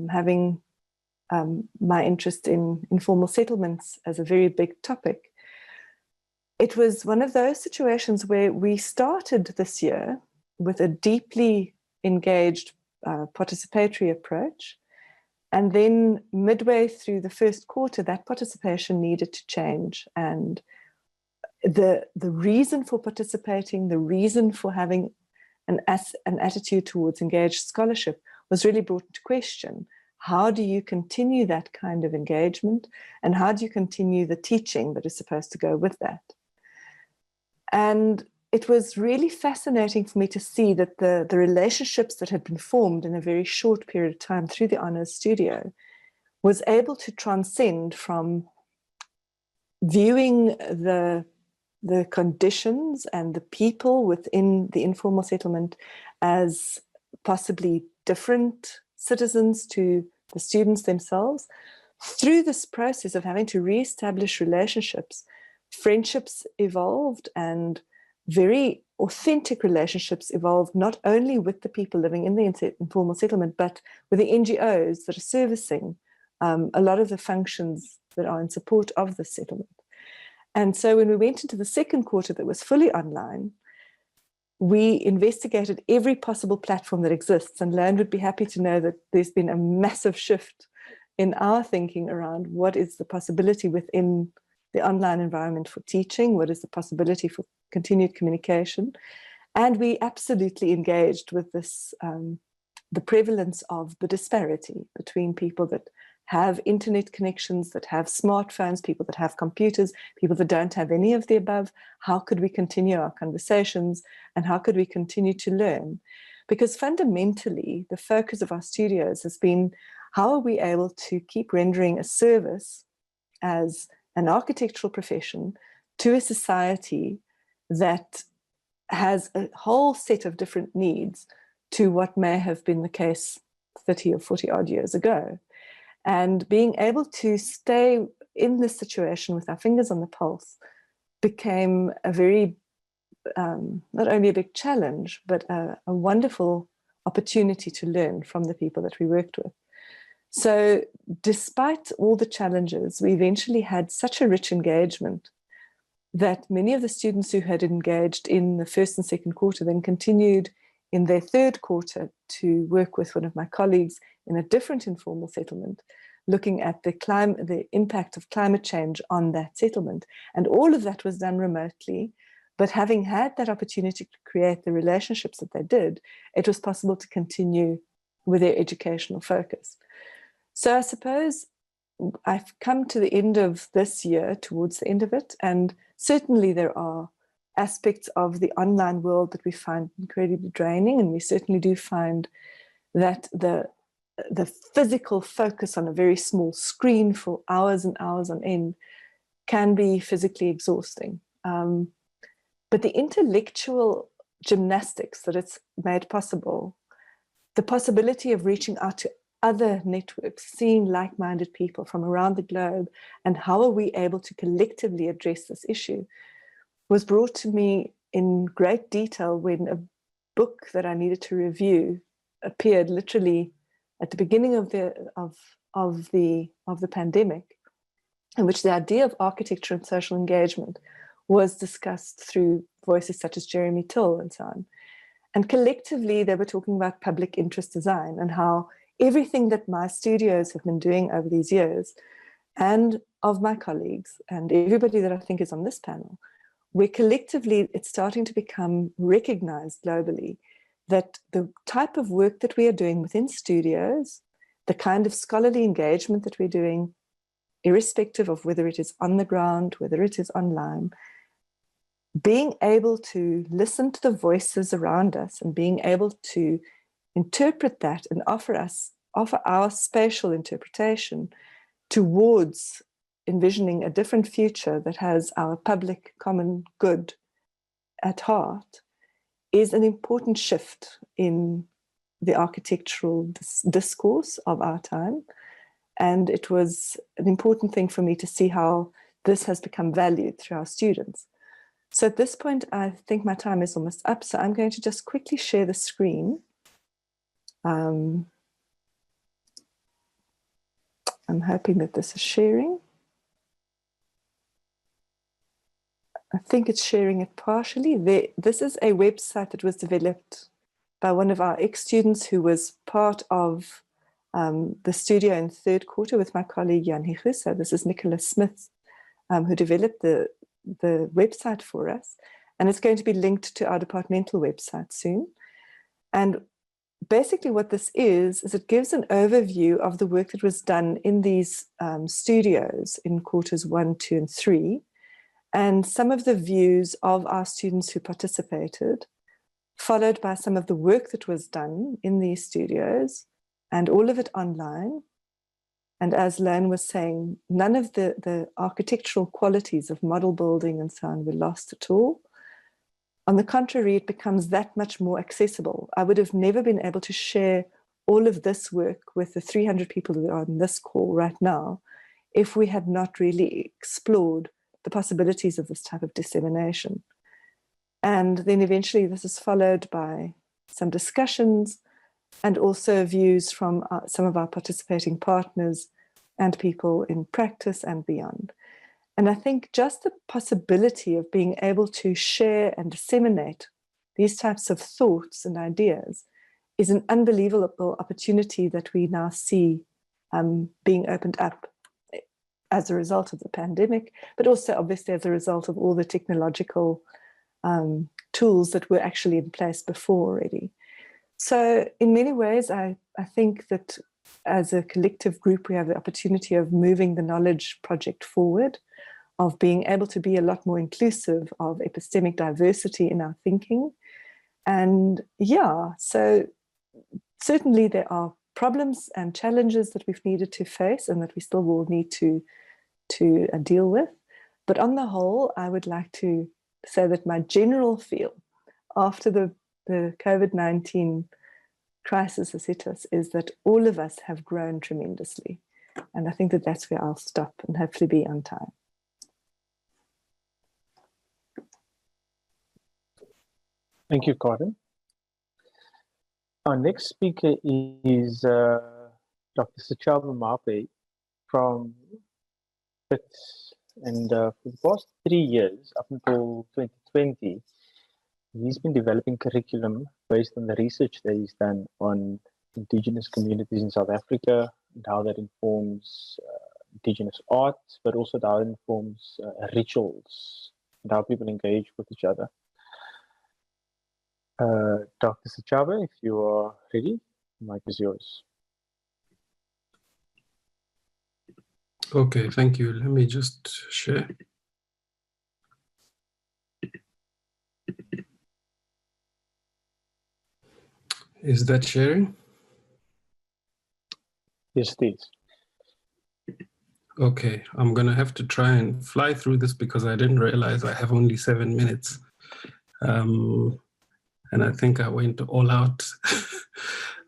having my interest in informal settlements as a very big topic. It was one of those situations where we started this year with a deeply engaged participatory approach, and then midway through the first quarter, that participation needed to change, and the reason for participating, the reason for having an attitude towards engaged scholarship was really brought into question. How do you continue that kind of engagement, and how do you continue the teaching that is supposed to go with that? And it was really fascinating for me to see that the relationships that had been formed in a very short period of time through the Honours Studio was able to transcend from viewing the conditions and the people within the informal settlement as possibly different citizens to the students themselves. Through this process of having to re-establish relationships, friendships evolved, and very authentic relationships evolved, not only with the people living in the informal settlement, but with the NGOs that are servicing a lot of the functions that are in support of the settlement. And so when we went into the second quarter that was fully online, we investigated every possible platform that exists, and Leanne would be happy to know that there's been a massive shift in our thinking around what is the possibility within the online environment for teaching, what is the possibility for continued communication. And we absolutely engaged with this, the prevalence of the disparity between people that have internet connections, that have smartphones, people that have computers, people that don't have any of the above. How could we continue our conversations, and how could we continue to learn? Because fundamentally, the focus of our studios has been, how are we able to keep rendering a service as an architectural profession to a society that has a whole set of different needs to what may have been the case 30 or 40 odd years ago. And being able to stay in this situation with our fingers on the pulse became a very, not only a big challenge, but a wonderful opportunity to learn from the people that we worked with. So despite all the challenges, we eventually had such a rich engagement that many of the students who had engaged in the first and second quarter then continued in their third quarter to work with one of my colleagues in a different informal settlement, looking at the impact of climate change on that settlement. And all of that was done remotely, but having had that opportunity to create the relationships that they did, it was possible to continue with their educational focus. So I suppose I've come to the end of this year, towards the end of it, and certainly there are aspects of the online world that we find incredibly draining, and we certainly do find that the physical focus on a very small screen for hours and hours on end can be physically exhausting. But the intellectual gymnastics that it's made possible, the possibility of reaching out to other networks, seeing like-minded people from around the globe, and how are we able to collectively address this issue, was brought to me in great detail when a book that I needed to review appeared literally at the beginning of the pandemic, in which the idea of architecture and social engagement was discussed through voices such as Jeremy Till and so on. And collectively, they were talking about public interest design and how everything that my studios have been doing over these years, and of my colleagues and everybody that I think is on this panel, where collectively it's starting to become recognized globally that the type of work that we are doing within studios, the kind of scholarly engagement that we're doing, irrespective of whether it is on the ground, whether it is online, being able to listen to the voices around us and being able to interpret that and offer our spatial interpretation towards envisioning a different future that has our public common good at heart is an important shift in the architectural discourse of our time. And it was an important thing for me to see how this has become valued through our students. So at this point, I think my time is almost up. So I'm going to just quickly share the screen. I'm hoping that this is sharing. I think it's sharing it partially. This is a website that was developed by one of our ex-students who was part of the studio in third quarter with my colleague Jan Hichu. So this is Nicholas Smith, who developed the website for us. And it's going to be linked to our departmental website soon. And basically what this is it gives an overview of the work that was done in these studios in quarters 1, 2, and 3, and some of the views of our students who participated, followed by some of the work that was done in these studios, and all of it online. And as Lane was saying, none of the architectural qualities of model building and so on were lost at all. On the contrary, it becomes that much more accessible. I would have never been able to share all of this work with the 300 people who are on this call right now if we had not really explored the possibilities of this type of dissemination. And then eventually this is followed by some discussions and also views from some of our participating partners and people in practice and beyond. And I think just the possibility of being able to share and disseminate these types of thoughts and ideas is an unbelievable opportunity that we now see being opened up as a result of the pandemic, but also obviously as a result of all the technological tools that were actually in place before already. So in many ways, I think that as a collective group, we have the opportunity of moving the knowledge project forward, of being able to be a lot more inclusive of epistemic diversity in our thinking. And yeah, so certainly there are problems and challenges that we've needed to face and that we still will need to deal with. But on the whole, I would like to say that my general feel after the COVID-19 crisis has hit us is that all of us have grown tremendously. And I think that that's where I'll stop and hopefully be on time. Thank you, Karin. Our next speaker is Dr. Sachaba Mape from PITS. And for the past 3 years, up until 2020, he's been developing curriculum based on the research that he's done on indigenous communities in South Africa and how that informs indigenous art, but also how it informs rituals and how people engage with each other. Dr. Sachaba, if you are ready, the mic is yours. Okay, thank you. Let me just share. Is that sharing? Yes, please. Okay, I'm gonna have to try and fly through this because I didn't realize I have only 7 minutes. And I think I went all out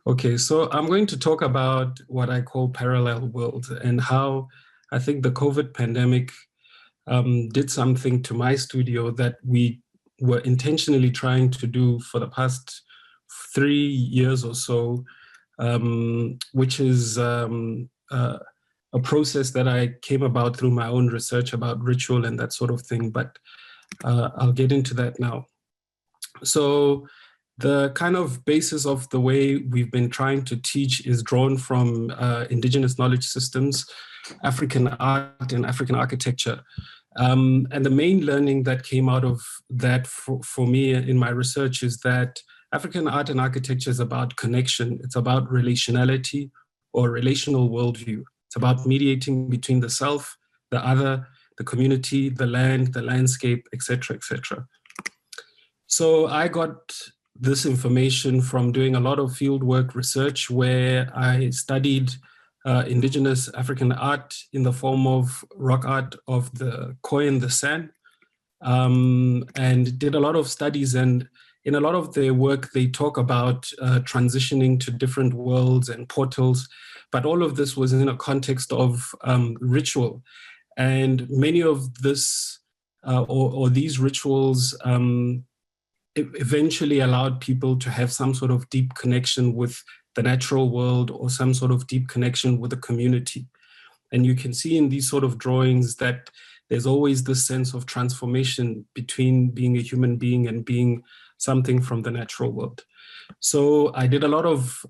Okay, so I'm going to talk about what I call parallel worlds and how I think the COVID pandemic did something to my studio that we were intentionally trying to do for the past 3 years or so, which is a process that I came about through my own research about ritual and that sort of thing, but I'll get into that now. So the kind of basis of the way we've been trying to teach is drawn from indigenous knowledge systems, African art and African architecture. And the main learning that came out of that for me in my research is that African art and architecture is about connection. It's about relationality or relational worldview. It's about mediating between the self, the other, the community, the land, the landscape, etc., etc. So I got this information from doing a lot of fieldwork research where I studied indigenous African art in the form of rock art of the Khoi and the San, and did a lot of studies. And in a lot of their work, they talk about transitioning to different worlds and portals, but all of this was in a context of ritual. And many of this, or these rituals, eventually allowed people to have some sort of deep connection with the natural world or some sort of deep connection with the community. And you can see in these sort of drawings that there's always this sense of transformation between being a human being and being something from the natural world. So I did a lot of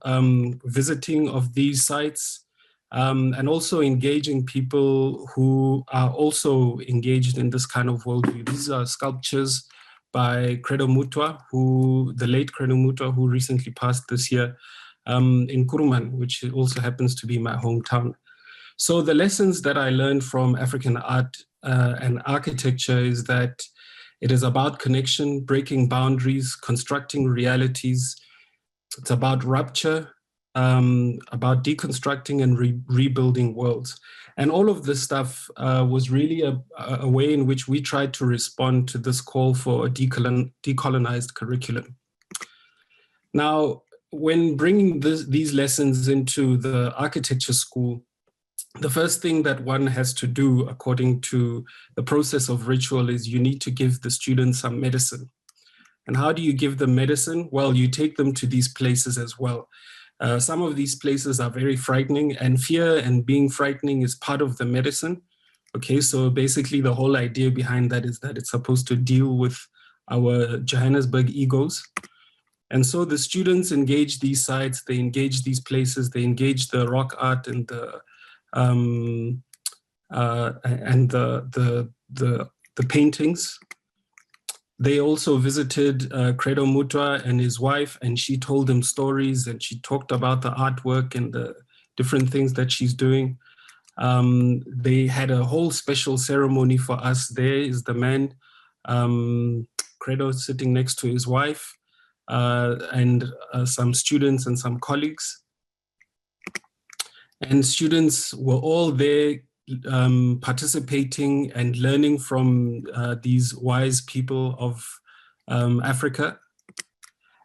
visiting of these sites and also engaging people who are also engaged in this kind of worldview. These are sculptures by Credo Mutwa, the late Credo Mutwa, who recently passed this year in Kuruman, which also happens to be my hometown. So the lessons that I learned from African art and architecture is that it is about connection, breaking boundaries, constructing realities. It's about rupture, about deconstructing and rebuilding worlds. And all of this stuff was really a way in which we tried to respond to this call for a decolonized curriculum. Now, when bringing these lessons into the architecture school, the first thing that one has to do, according to the process of ritual, is you need to give the students some medicine. And how do you give them medicine? Well, you take them to these places as well. Some of these places are very frightening, and fear and being frightening is part of the medicine. Okay, so basically the whole idea behind that is that it's supposed to deal with our Johannesburg egos. And so the students engage these sites, they engage these places, they engage the rock art and the paintings. They also visited Credo Mutwa and his wife, and she told them stories and she talked about the artwork and the different things that she's doing. They had a whole special ceremony for us. There is the man, Credo, sitting next to his wife, and some students and some colleagues. And students were all there participating and learning from these wise people of Africa.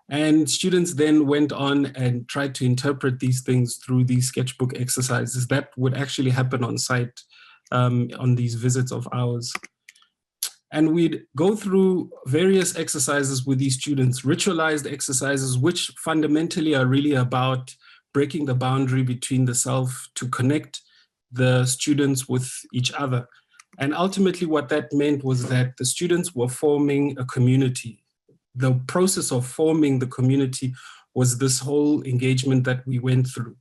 And students then went on and tried to interpret these things through these sketchbook exercises that would actually happen on site on these visits of ours. And we'd go through various exercises with these students, ritualized exercises, which fundamentally are really about breaking the boundary between the self to connect the students with each other. And ultimately what that meant was that the students were forming a community. The process of forming the community was this whole engagement that we went through.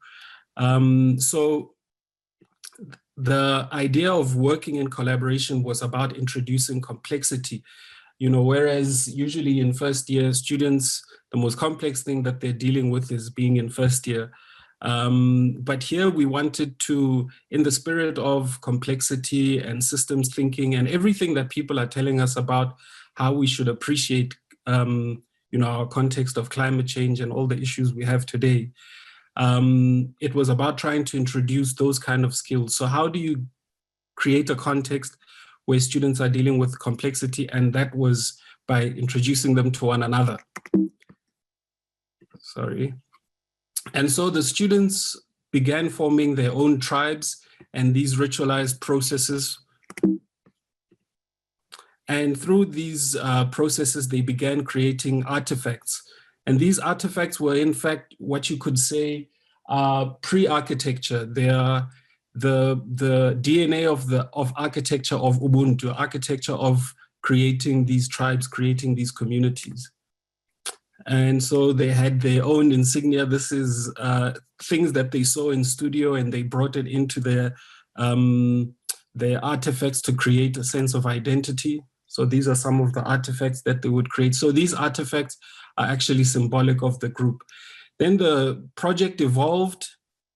So the idea of working in collaboration was about introducing complexity, whereas usually in first year students, the most complex thing that they're dealing with is being in first year. But here we wanted to, in the spirit of complexity and systems thinking and everything that people are telling us about how we should appreciate, our context of climate change and all the issues we have today, it was about trying to introduce those kind of skills. So how do you create a context where students are dealing with complexity? And that was by introducing them to one another. Sorry. And so the students began forming their own tribes and these ritualized processes. And through these processes, they began creating artifacts. And these artifacts were, in fact, what you could say pre-architecture. They are the DNA of architecture of Ubuntu, architecture of creating these tribes, creating these communities. And so they had their own insignia. This is things that they saw in studio, and they brought it into their artifacts to create a sense of identity. So these are some of the artifacts that they would create. So these artifacts are actually symbolic of the group. Then the project evolved,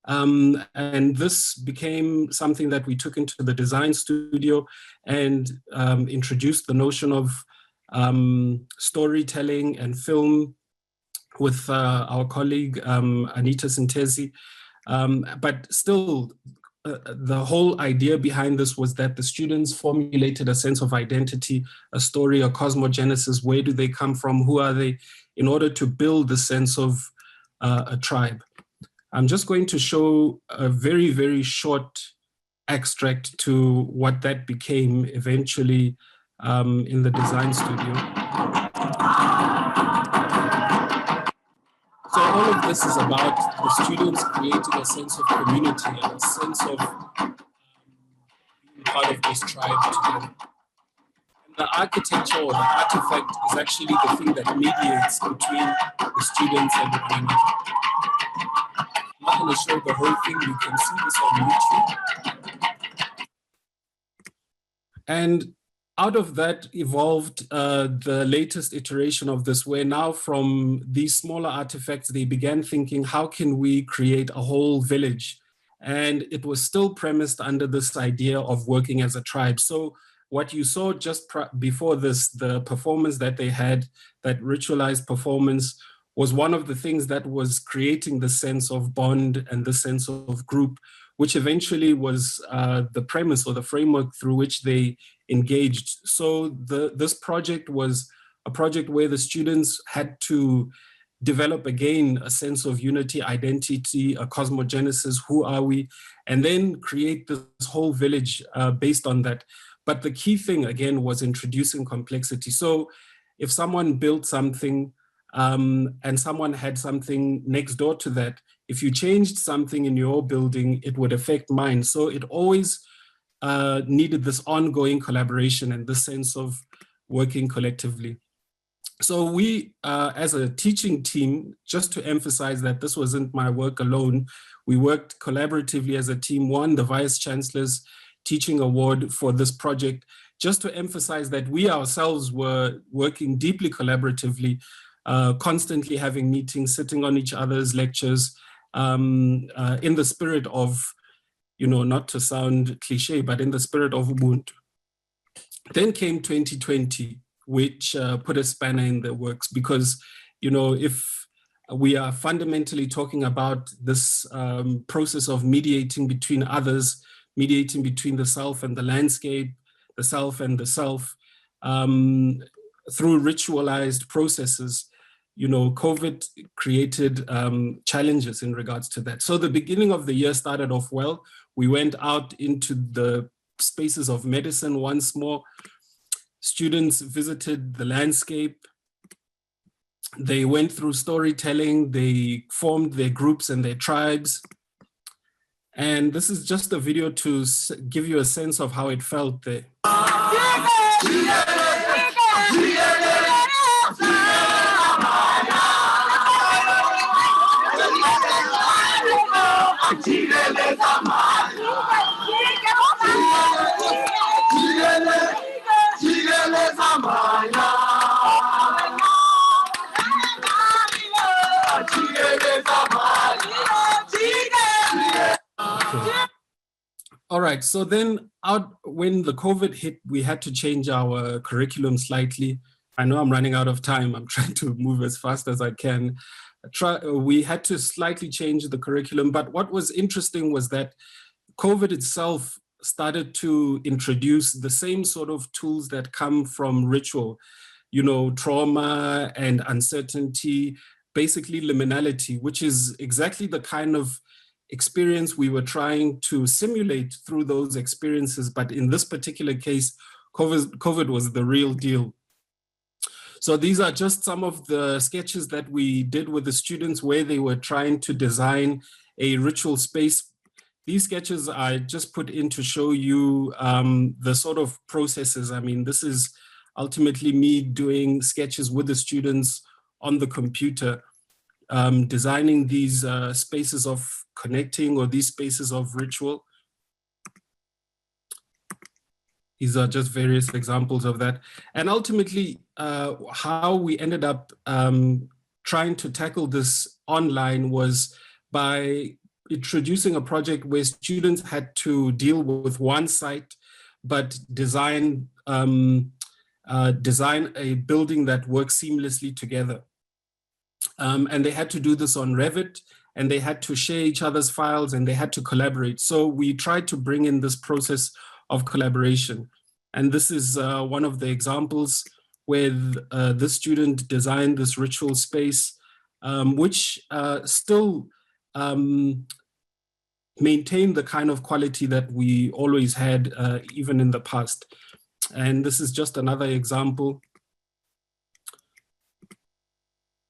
and this became something that we took into the design studio and introduced the notion of storytelling and film with our colleague Anita Sintesi. But still, the whole idea behind this was that the students formulated a sense of identity, a story, a cosmogenesis. Where do they come from? Who are they? In order to build the sense of a tribe. I'm just going to show a very, very short extract to what that became eventually in the design studio. So all of this is about the students creating a sense of community and a sense of being part of this tribe together. And the architecture or the artifact is actually the thing that mediates between the students and the community. I'm not going to show the whole thing. You can see this on YouTube. And out of that evolved the latest iteration of this, where now from these smaller artifacts, they began thinking, how can we create a whole village? And it was still premised under this idea of working as a tribe. So what you saw just before this, the performance that they had, that ritualized performance, was one of the things that was creating the sense of bond and the sense of group, which eventually was the premise or the framework through which they engaged. So this project was a project where the students had to develop again a sense of unity, identity, a cosmogenesis, who are we, and then create this whole village based on that. But the key thing again was introducing complexity. So if someone built something and someone had something next door to that, if you changed something in your building, it would affect mine. So it always needed this ongoing collaboration and this sense of working collectively. So we, as a teaching team, just to emphasize that this wasn't my work alone, we worked collaboratively as a team, won the Vice Chancellor's Teaching Award for this project, just to emphasize that we ourselves were working deeply collaboratively, constantly having meetings, sitting on each other's lectures, in the spirit of, you know, not to sound cliche, but in the spirit of Ubuntu. Then came 2020, which put a spanner in the works, because, you know, if we are fundamentally talking about this process of mediating between others, mediating between the self and the landscape, the self and the self, through ritualized processes, you know, COVID created challenges in regards to that. So the beginning of the year started off well. We went out into the spaces of medicine once more. Students visited the landscape. They went through storytelling. They formed their groups and their tribes. And this is just a video to give you a sense of how it felt there. All right, so then when the COVID hit, we had to change our curriculum slightly. I know I'm running out of time. I'm trying to move as fast as I can. We had to slightly change the curriculum, but what was interesting was that COVID itself started to introduce the same sort of tools that come from ritual, you know, trauma and uncertainty, basically liminality, which is exactly the kind of experience we were trying to simulate through those experiences. But in this particular case, COVID was the real deal. So these are just some of the sketches that we did with the students where they were trying to design a ritual space. These sketches I just put in to show you the sort of processes. I mean, this is ultimately me doing sketches with the students on the computer, designing these spaces of connecting or these spaces of ritual. These are just various examples of that. And ultimately, how we ended up trying to tackle this online was by introducing a project where students had to deal with one site, but design a building that works seamlessly together. And they had to do this on Revit, and they had to share each other's files, and they had to collaborate. So we tried to bring in this process of collaboration. And this is one of the examples where this student designed this ritual space, which still maintained the kind of quality that we always had, even in the past. And this is just another example.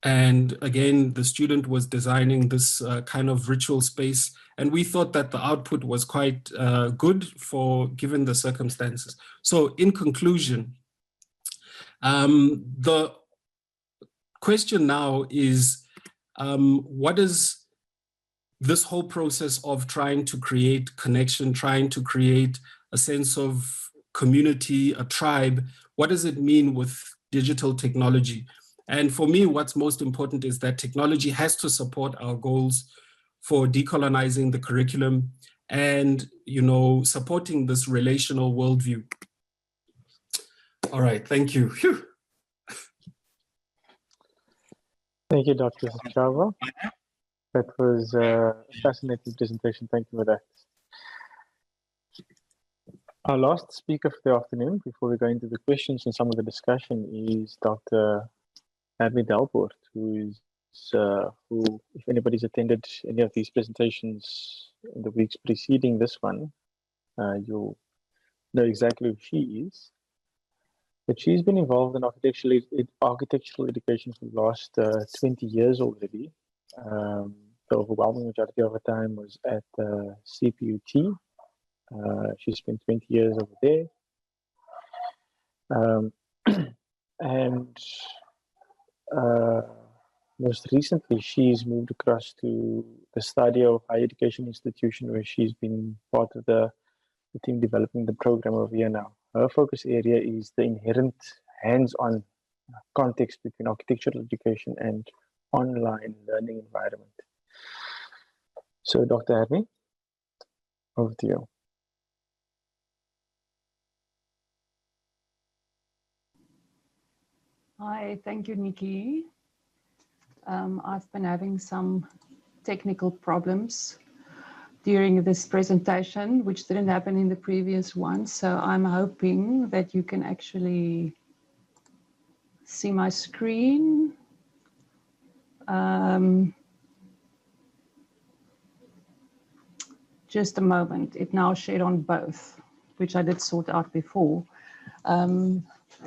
And again, the student was designing this kind of ritual space, and we thought that the output was quite good for given the circumstances. So in conclusion, the question now is, what does this whole process of trying to create connection, trying to create a sense of community, a tribe, what does it mean with digital technology? And for me, what's most important is that technology has to support our goals for decolonizing the curriculum and, you know, supporting this relational worldview. All right, thank you. Phew. Thank you, Dr. Chava. That was a fascinating presentation. Thank you for that. Our last speaker for the afternoon, before we go into the questions and some of the discussion, is Dr. Hermie Delpoort, who, if anybody's attended any of these presentations in the weeks preceding this one, you'll know exactly who she is. But she's been involved in architectural education for the last 20 years already. The overwhelming majority of her time was at CPUT. She spent 20 years over there. And most recently, she's moved across to the STADIO Higher Education Institution, where she's been part of the team developing the program over here now. Her focus area is the inherent hands-on context between architectural education and online learning environment. So, Dr. Hermie, over to you. Hi, thank you, Nikki. I've been having some technical problems during this presentation, which didn't happen in the previous one. So I'm hoping that you can actually see my screen. Just a moment. It now shared on both, which I did sort out before.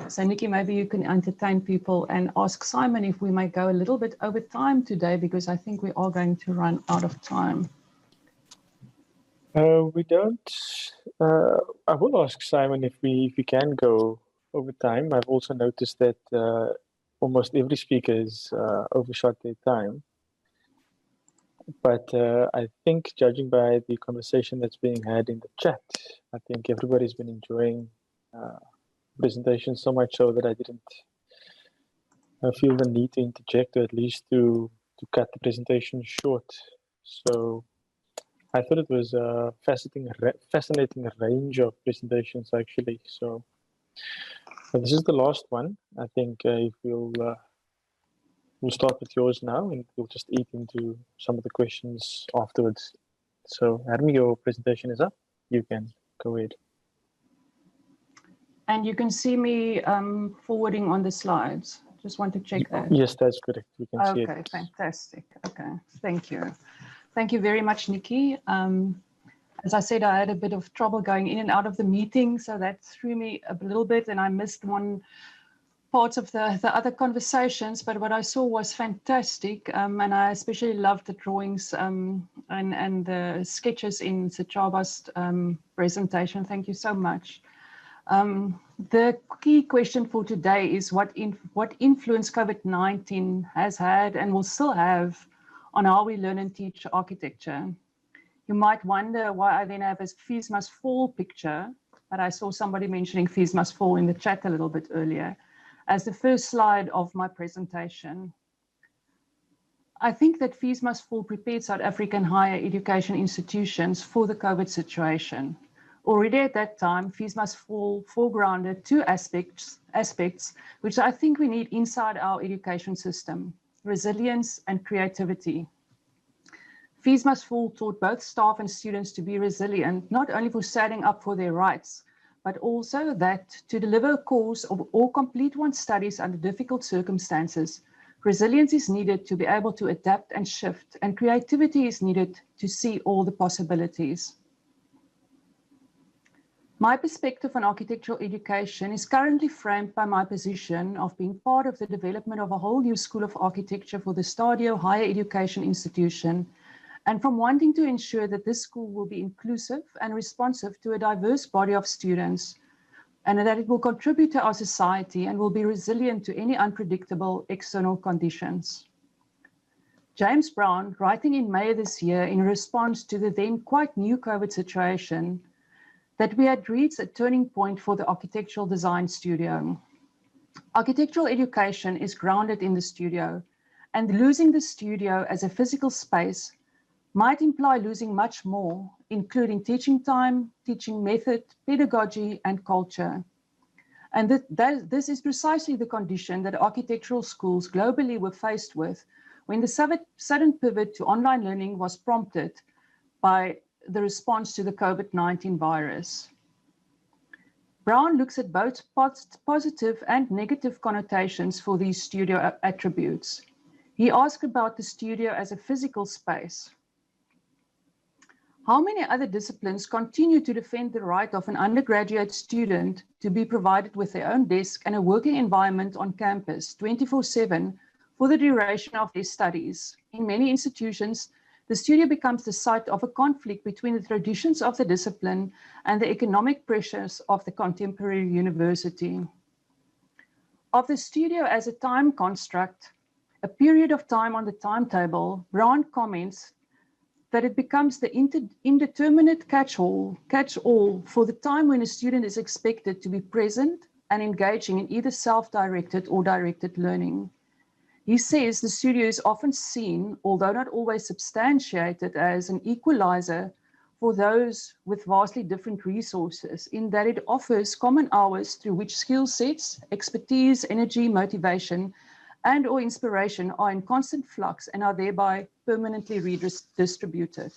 So Nikki, maybe you can entertain people and ask Simon if we might go a little bit over time today, because I think we are going to run out of time. We don't. I will ask Simon if we can go over time. I've also noticed that almost every speaker has overshot their time. But I think, judging by the conversation that's being had in the chat, I think everybody's been enjoying presentation so much so that I didn't feel the need to interject, or at least to cut the presentation short. So I thought it was a fascinating range of presentations, actually. So this is the last one. I think if we'll start with yours now, and we'll just eat into some of the questions afterwards. So Hermie, your presentation is up. You can go ahead. And you can see me forwarding on the slides, Just want to check that. Yes, that's correct. We can see it. Okay, fantastic. Okay, thank you. Thank you very much, Nikki. As I said, I had a bit of trouble going in and out of the meeting, so that threw me a little bit, and I missed one part of the other conversations, but what I saw was fantastic, and I especially loved the drawings and the sketches in Sichaba's presentation. Thank you so much. The key question for today is what influence COVID-19 has had and will still have on how we learn and teach architecture. You might wonder why I then have a fees must fall picture, but I saw somebody mentioning fees must fall in the chat a little bit earlier as the first slide of my presentation. I think that fees must fall prepared South African higher education institutions for the COVID situation. Already at that time, fees must fall foregrounded two aspects which I think we need inside our education system: resilience and creativity. Fees must fall taught both staff and students to be resilient, not only for standing up for their rights, but also that to deliver a course or complete one's studies under difficult circumstances, resilience is needed to be able to adapt and shift, and creativity is needed to see all the possibilities. My perspective on architectural education is currently framed by my position of being part of the development of a whole new school of architecture for the STADIO Higher Education Institution, and from wanting to ensure that this school will be inclusive and responsive to a diverse body of students, and that it will contribute to our society and will be resilient to any unpredictable external conditions. James Brown, writing in May this year in response to the then quite new COVID situation, that we had reached a turning point for the architectural design studio. Architectural education is grounded in the studio, and losing the studio as a physical space might imply losing much more, including teaching time, teaching method, pedagogy, and culture. And this is precisely the condition that architectural schools globally were faced with when the sudden pivot to online learning was prompted by the response to the COVID-19 virus. Brown looks at both positive and negative connotations for these studio attributes. He asks about the studio as a physical space. How many other disciplines continue to defend the right of an undergraduate student to be provided with their own desk and a working environment on campus 24/7 for the duration of their studies? In many institutions, the studio becomes the site of a conflict between the traditions of the discipline and the economic pressures of the contemporary university. Of the studio as a time construct, a period of time on the timetable, Brown comments that it becomes the indeterminate catch-all for the time when a student is expected to be present and engaging in either self-directed or directed learning. He says the studio is often seen, although not always substantiated, as an equalizer for those with vastly different resources, in that it offers common hours through which skill sets, expertise, energy, motivation, and or inspiration are in constant flux and are thereby permanently redistributed.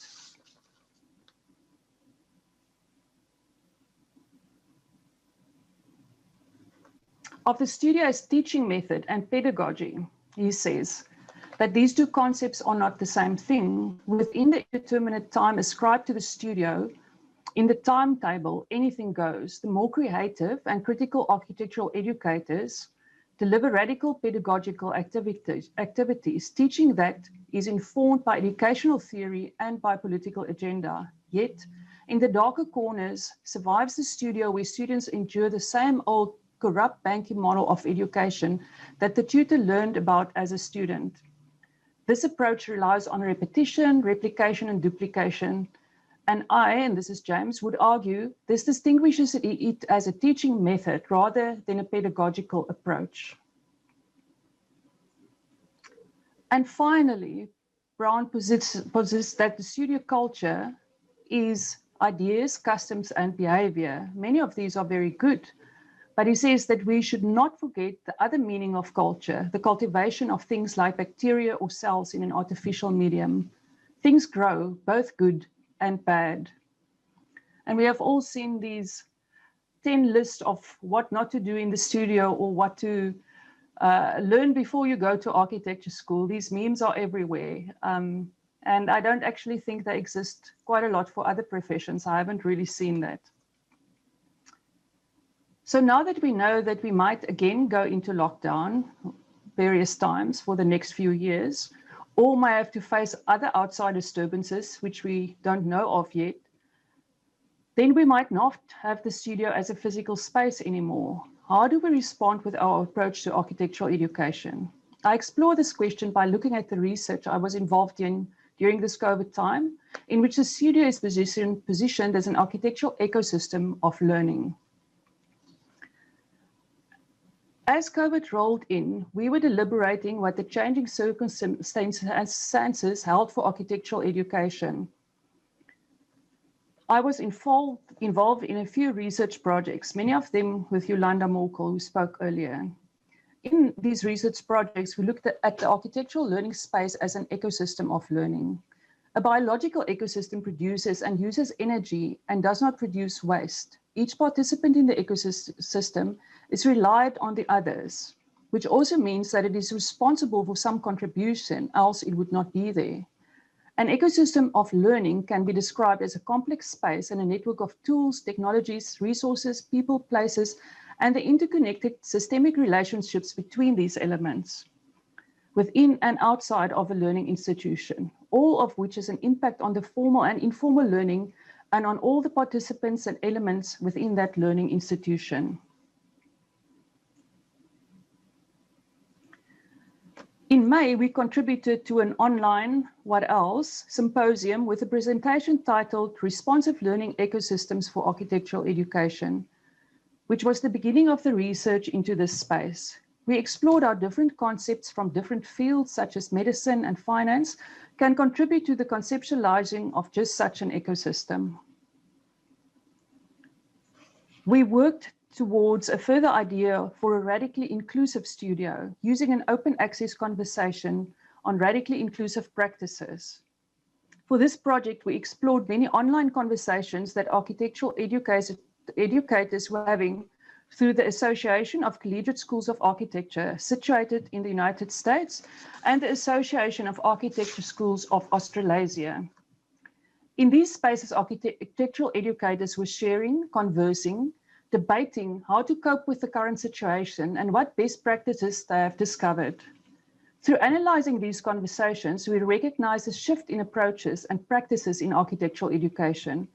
Of the studio as teaching method and pedagogy, he says that these two concepts are not the same thing. Within the indeterminate time ascribed to the studio, in the timetable, anything goes. The more creative and critical architectural educators deliver radical pedagogical activities, teaching that is informed by educational theory and by political agenda. Yet, in the darker corners, survives the studio where students endure the same old corrupt banking model of education that the tutor learned about as a student. This approach relies on repetition, replication, and duplication. And this is James, would argue this distinguishes it as a teaching method rather than a pedagogical approach. And finally, Brown posits that the studio culture is ideas, customs, and behavior. Many of these are very good, but he says that we should not forget the other meaning of culture, the cultivation of things like bacteria or cells in an artificial medium. Things grow, both good and bad. And we have all seen these 10 lists of what not to do in the studio or what to Learn before you go to architecture school. These memes are everywhere. And I don't actually think they exist quite a lot for other professions. I haven't really seen that. So now that we know that we might again go into lockdown various times for the next few years, or may have to face other outside disturbances, which we don't know of yet, then we might not have the studio as a physical space anymore. How do we respond with our approach to architectural education? I explore this question by looking at the research I was involved in during this COVID time, in which the studio is positioned as an architectural ecosystem of learning. As COVID rolled in, we were deliberating what the changing circumstances held for architectural education. I was involved in a few research projects, many of them with Yolanda Morkel, who spoke earlier. In these research projects, we looked at the architectural learning space as an ecosystem of learning. A biological ecosystem produces and uses energy and does not produce waste. Each participant in the ecosystem is reliant on the others, which also means that it is responsible for some contribution, else it would not be there. An ecosystem of learning can be described as a complex space and a network of tools, technologies, resources, people, places, and the interconnected systemic relationships between these elements within and outside of a learning institution, all of which has an impact on the formal and informal learning and on all the participants and elements within that learning institution. In May, we contributed to an online What Else symposium with a presentation titled Responsive Learning Ecosystems for Architectural Education, which was the beginning of the research into this space. We explored how different concepts from different fields, such as medicine and finance, can contribute to the conceptualizing of just such an ecosystem. We worked towards a further idea for a radically inclusive studio using an open access conversation on radically inclusive practices. For this project, we explored many online conversations that architectural educators were having through the Association of Collegiate Schools of Architecture situated in the United States and the Association of Architecture Schools of Australasia. In these spaces, architectural educators were sharing, conversing, debating how to cope with the current situation and what best practices they have discovered. Through analyzing these conversations, we recognize a shift in approaches and practices in architectural education.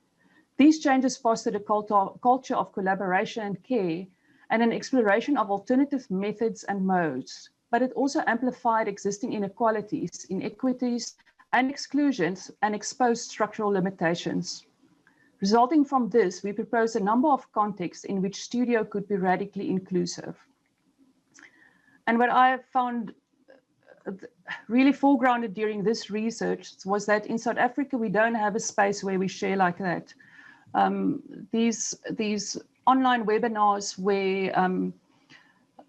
These changes fostered a culture of collaboration and care and an exploration of alternative methods and modes, but it also amplified existing inequalities, inequities, and exclusions and exposed structural limitations. Resulting from this, we proposed a number of contexts in which studio could be radically inclusive. And what I found really foregrounded during this research was that in South Africa, we don't have a space where we share like that. These online webinars where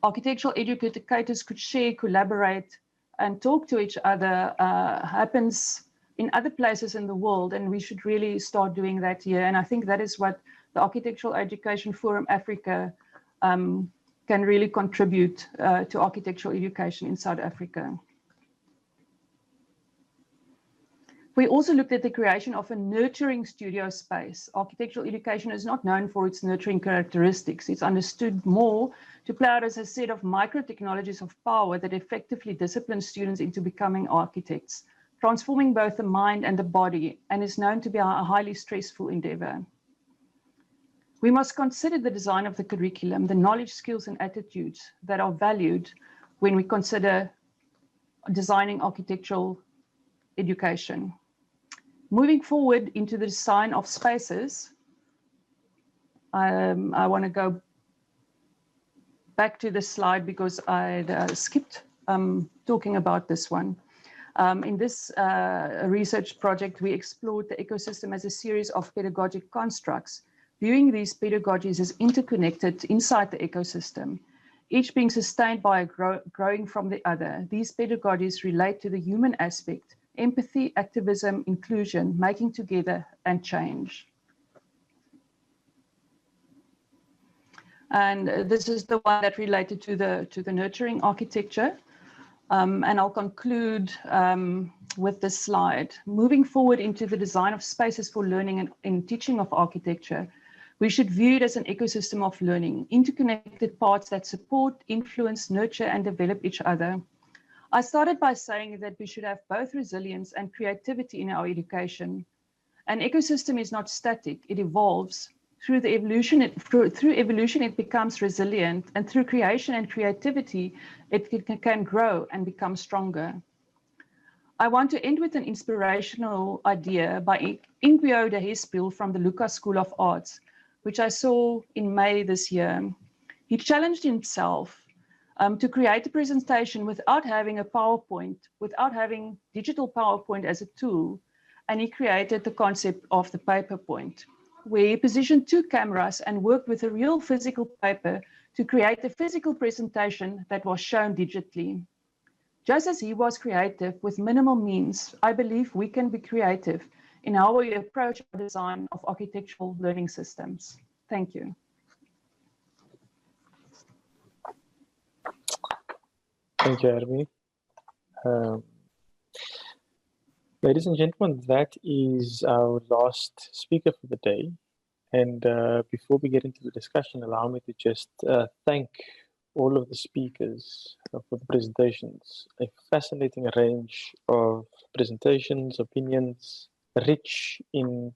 architectural educators could share, collaborate, and talk to each other happens in other places in the world, and we should really start doing that here. And I think that is what the Architectural Education Forum Africa can really contribute to architectural education in South Africa. We also looked at the creation of a nurturing studio space. Architectural education is not known for its nurturing characteristics. It's understood more to play out as a set of micro-technologies of power that effectively discipline students into becoming architects, transforming both the mind and the body, and is known to be a highly stressful endeavor. We must consider the design of the curriculum, the knowledge, skills, and attitudes that are valued when we consider designing architectural education. Moving forward into the design of spaces, I want to go back to this slide because I skipped talking about this one. In this research project, we explored the ecosystem as a series of pedagogic constructs, viewing these pedagogies as interconnected inside the ecosystem, each being sustained by growing from the other. These pedagogies relate to the human aspect, empathy, activism, inclusion, making together, and change. And this is the one that related to the nurturing architecture. And I'll conclude with this slide. Moving forward into the design of spaces for learning and in teaching of architecture, we should view it as an ecosystem of learning, interconnected parts that support, influence, nurture, and develop each other. I started by saying that we should have both resilience and creativity in our education. An ecosystem is not static, it evolves. Through evolution, it becomes resilient, and through creation and creativity, it can grow and become stronger. I want to end with an inspirational idea by Ingbio de Hespel from the Lucas School of Arts, which I saw in May this year. He challenged himself to create a presentation without having a PowerPoint, without having digital PowerPoint as a tool, and he created the concept of the paperpoint, where he positioned 2 cameras and worked with a real physical paper to create a physical presentation that was shown digitally. Just as he was creative with minimal means, I believe we can be creative in how we approach the design of architectural learning systems. Thank you. Thank you, Armi. Ladies and gentlemen, that is our last speaker for the day. And before we get into the discussion, allow me to just thank all of the speakers for the presentations. A fascinating range of presentations, opinions, rich in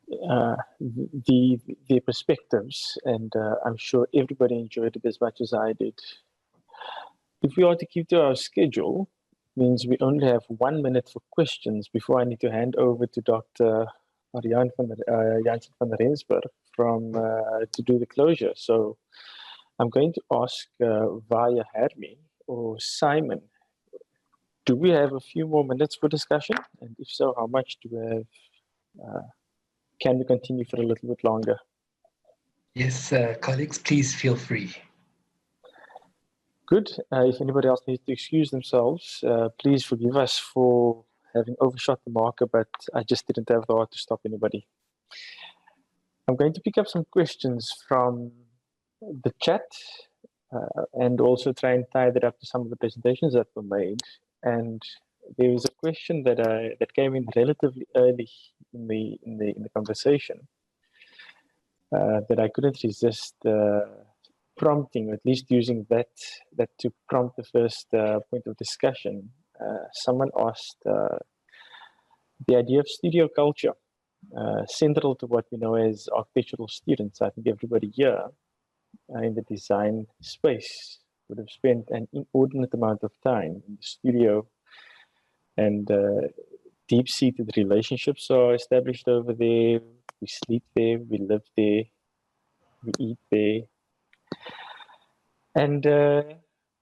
the perspectives, and I'm sure everybody enjoyed it as much as I did. If we are to keep to our schedule, means we only have 1 minute for questions before I need to hand over to Dr. Janssen van der Rensburg to do the closure. So I'm going to ask via Hermie or Simon, do we have a few more minutes for discussion? And if so, how much do we have? Can we continue for a little bit longer? Yes, colleagues, please feel free. Good. If anybody else needs to excuse themselves, please forgive us for having overshot the marker, but I just didn't have the heart to stop anybody. I'm going to pick up some questions from the chat and also try and tie that up to some of the presentations that were made. And there was a question that came in relatively early in the conversation that I couldn't resist prompting, or at least using that to prompt the first point of discussion. Someone asked the idea of studio culture, central to what we know as architectural students. I think everybody here in the design space would have spent an inordinate amount of time in the studio, and deep-seated relationships are established over there. We sleep there, we live there, we eat there. And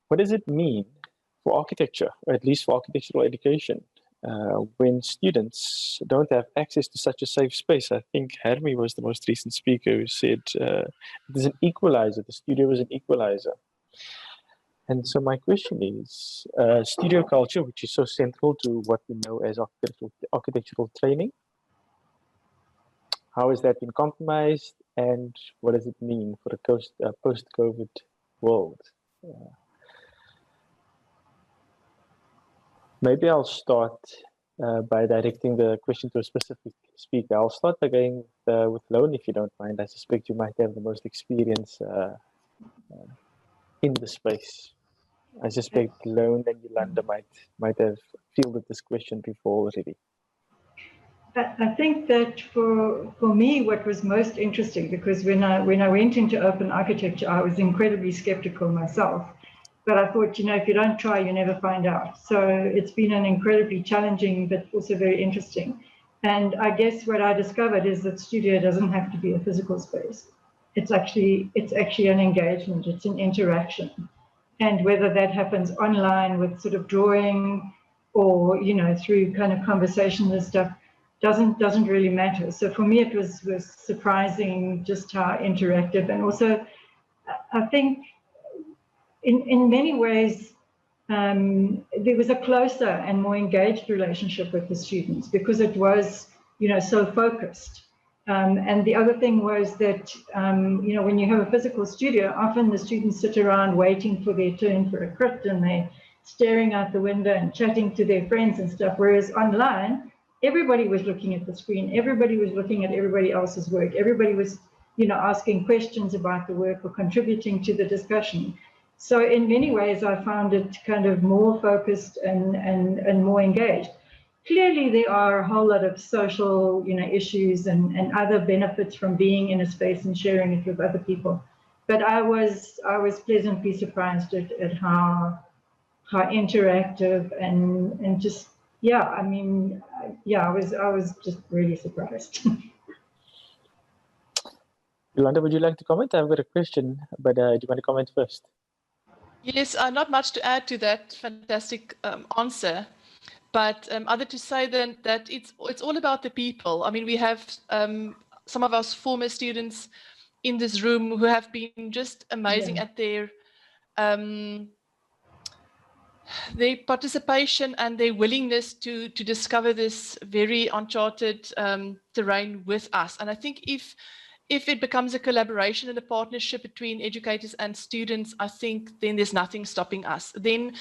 what does it mean for architecture, or at least for architectural education, when students don't have access to such a safe space? I think Hermie was the most recent speaker who said there's an equalizer, the studio is an equalizer. And so my question is, studio culture, which is so central to what we know as architectural training, how has that been compromised, and what does it mean for a post-COVID world? Maybe I'll start by directing the question to a specific speaker. I'll start by going with Lone, if you don't mind. I suspect you might have the most experience in the space. I suspect Lone and Yolanda might have fielded this question before already. I think that for me, what was most interesting, because when I went into open architecture, I was incredibly skeptical myself. But I thought, if you don't try, you never find out. So it's been an incredibly challenging, but also very interesting. And I guess what I discovered is that studio doesn't have to be a physical space. It's actually an engagement. It's an interaction. And whether that happens online with sort of drawing or, through kind of conversation and stuff, doesn't really matter. So for me, it was surprising just how interactive. And also, I think in many ways, there was a closer and more engaged relationship with the students because it was, so focused. And the other thing was that, you know, when you have a physical studio, often the students sit around waiting for their turn for a crit, and they're staring out the window and chatting to their friends and stuff. Whereas online, everybody was looking at the screen. Everybody was looking at everybody else's work. Everybody was, you know, asking questions about the work or contributing to the discussion. So in many ways, I found it kind of more focused and more engaged. Clearly, there are a whole lot of social, you know, issues and other benefits from being in a space and sharing it with other people. But I was pleasantly surprised at how interactive and just, yeah, I mean, yeah, I was just really surprised. Yolanda, would you like to comment? I've got a question, but do you want to comment first? Yes, not much to add to that fantastic answer. But other to say then that it's all about the people. I mean, we have some of our former students in this room who have been just amazing at their participation and their willingness to discover this very uncharted terrain with us. And I think if it becomes a collaboration and a partnership between educators and students, I think then there's nothing stopping us. Then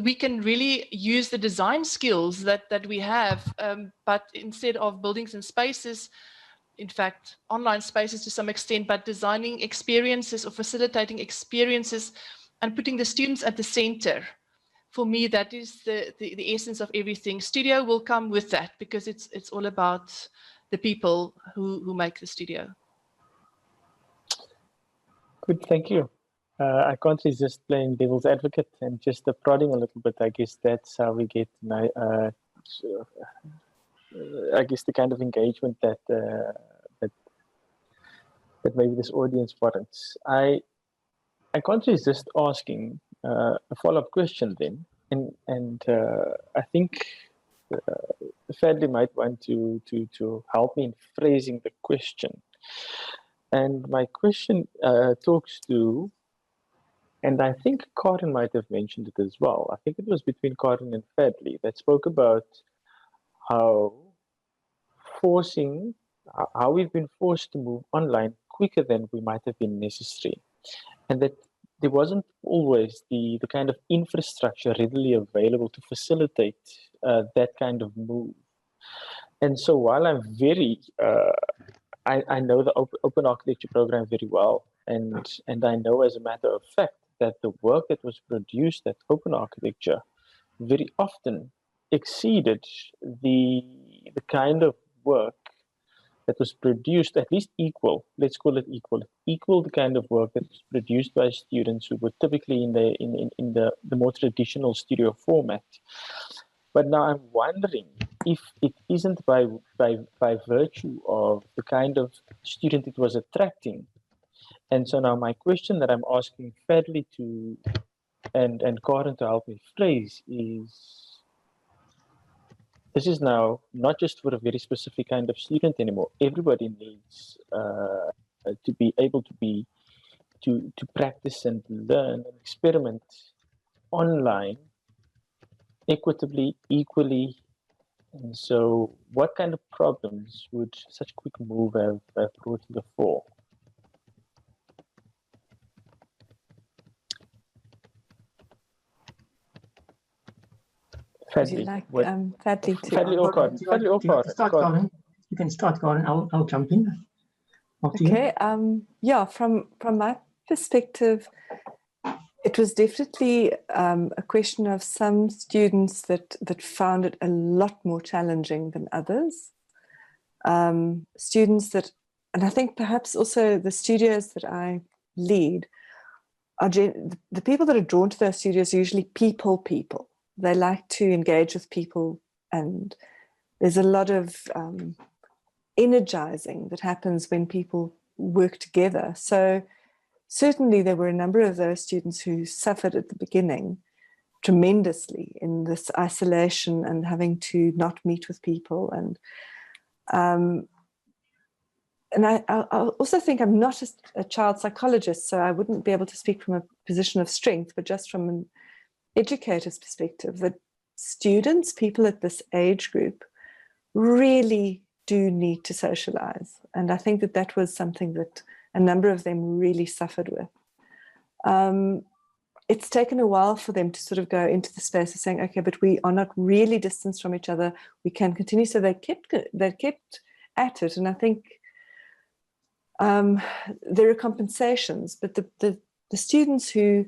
we can really use the design skills that we have, but instead of buildings and spaces, in fact, online spaces to some extent, but designing experiences or facilitating experiences and putting the students at the center. For me, that is the essence of everything. Studio will come with that because it's all about the people who make the studio. Good, thank you. I can't resist playing devil's advocate and just prodding a little bit. I guess that's how we get, I guess, the kind of engagement that maybe this audience warrants. I can't resist asking a follow-up question then, and I think Fadley might want to help me in phrasing the question. And my question talks to, and I think Karen might have mentioned it as well. I think it was between Karen and Fadley that spoke about how we've been forced to move online quicker than we might have been necessary. And that there wasn't always the kind of infrastructure readily available to facilitate that kind of move. And so while I'm very, I know the open architecture program very well, and I know as a matter of fact that the work that was produced at open architecture very often exceeded the kind of work that was produced, at least equal, let's call it equal the kind of work that was produced by students who were typically in the more traditional studio format. But now I'm wondering if it isn't by virtue of the kind of student it was attracting. And so now my question that I'm asking Fadley to and Karen to help me phrase is, this is now not just for a very specific kind of student anymore. Everybody needs to be able to practice and learn and experiment online equitably, equally. And so what kind of problems would such quick move have brought to the fore? Would you like Fadley to? Fadley or Karen. You can start, Karen. I'll jump in. Okay. Yeah. From my perspective, it was definitely a question of some students that found it a lot more challenging than others. Students that, and I think perhaps also the studios that I lead are the people that are drawn to those studios are usually people. They like to engage with people, and there's a lot of energizing that happens when people work together. So certainly there were a number of those students who suffered at the beginning tremendously in this isolation and having to not meet with people. And I also think I'm not a child psychologist, so I wouldn't be able to speak from a position of strength, but just from an educator's perspective, that students, people at this age group, really do need to socialize. And I think that that was something that a number of them really suffered with. It's taken a while for them to sort of go into the space of saying, okay, but we are not really distanced from each other. We can continue. So they kept at it. And I think there are compensations, but the students who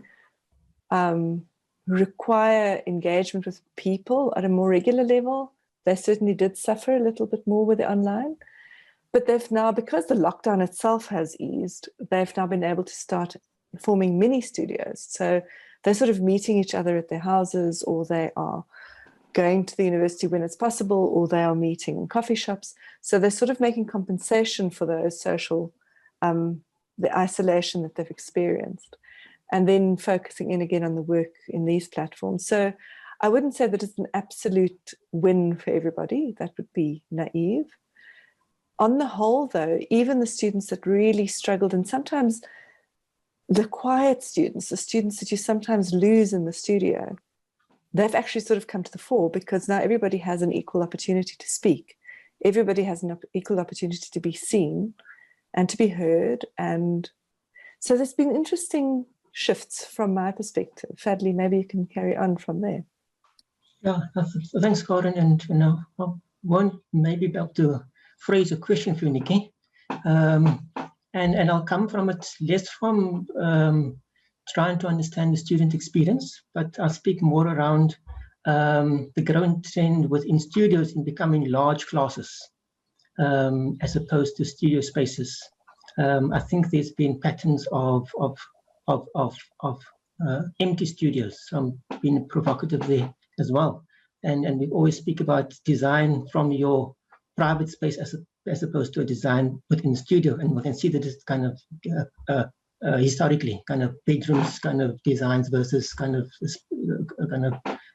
require engagement with people at a more regular level, they certainly did suffer a little bit more with the online. But they've now, because the lockdown itself has eased, they've now been able to start forming mini studios. So they're sort of meeting each other at their houses, or they are going to the university when it's possible, or they are meeting in coffee shops. So they're sort of making compensation for those social, the isolation that they've experienced, and then focusing in again on the work in these platforms. So I wouldn't say that it's an absolute win for everybody. That would be naive. On the whole, though, even the students that really struggled, and sometimes the quiet students, the students that you sometimes lose in the studio, they've actually sort of come to the fore, because now everybody has an equal opportunity to speak. Everybody has an equal opportunity to be seen and to be heard. And so there's been interesting shifts from my perspective. Fadli, maybe you can carry on from there. Yeah, thanks, Karen. And I won't maybe be able to phrase a question for you, Nikki. And I'll come from it less from trying to understand the student experience, but I'll speak more around the growing trend within studios in becoming large classes as opposed to studio spaces. I think there's been patterns of empty studios. I'm being provocative there as well. And we always speak about design from your private space as opposed to a design within the studio, and we can see that it's kind of historically kind of bedrooms kind of designs versus kind of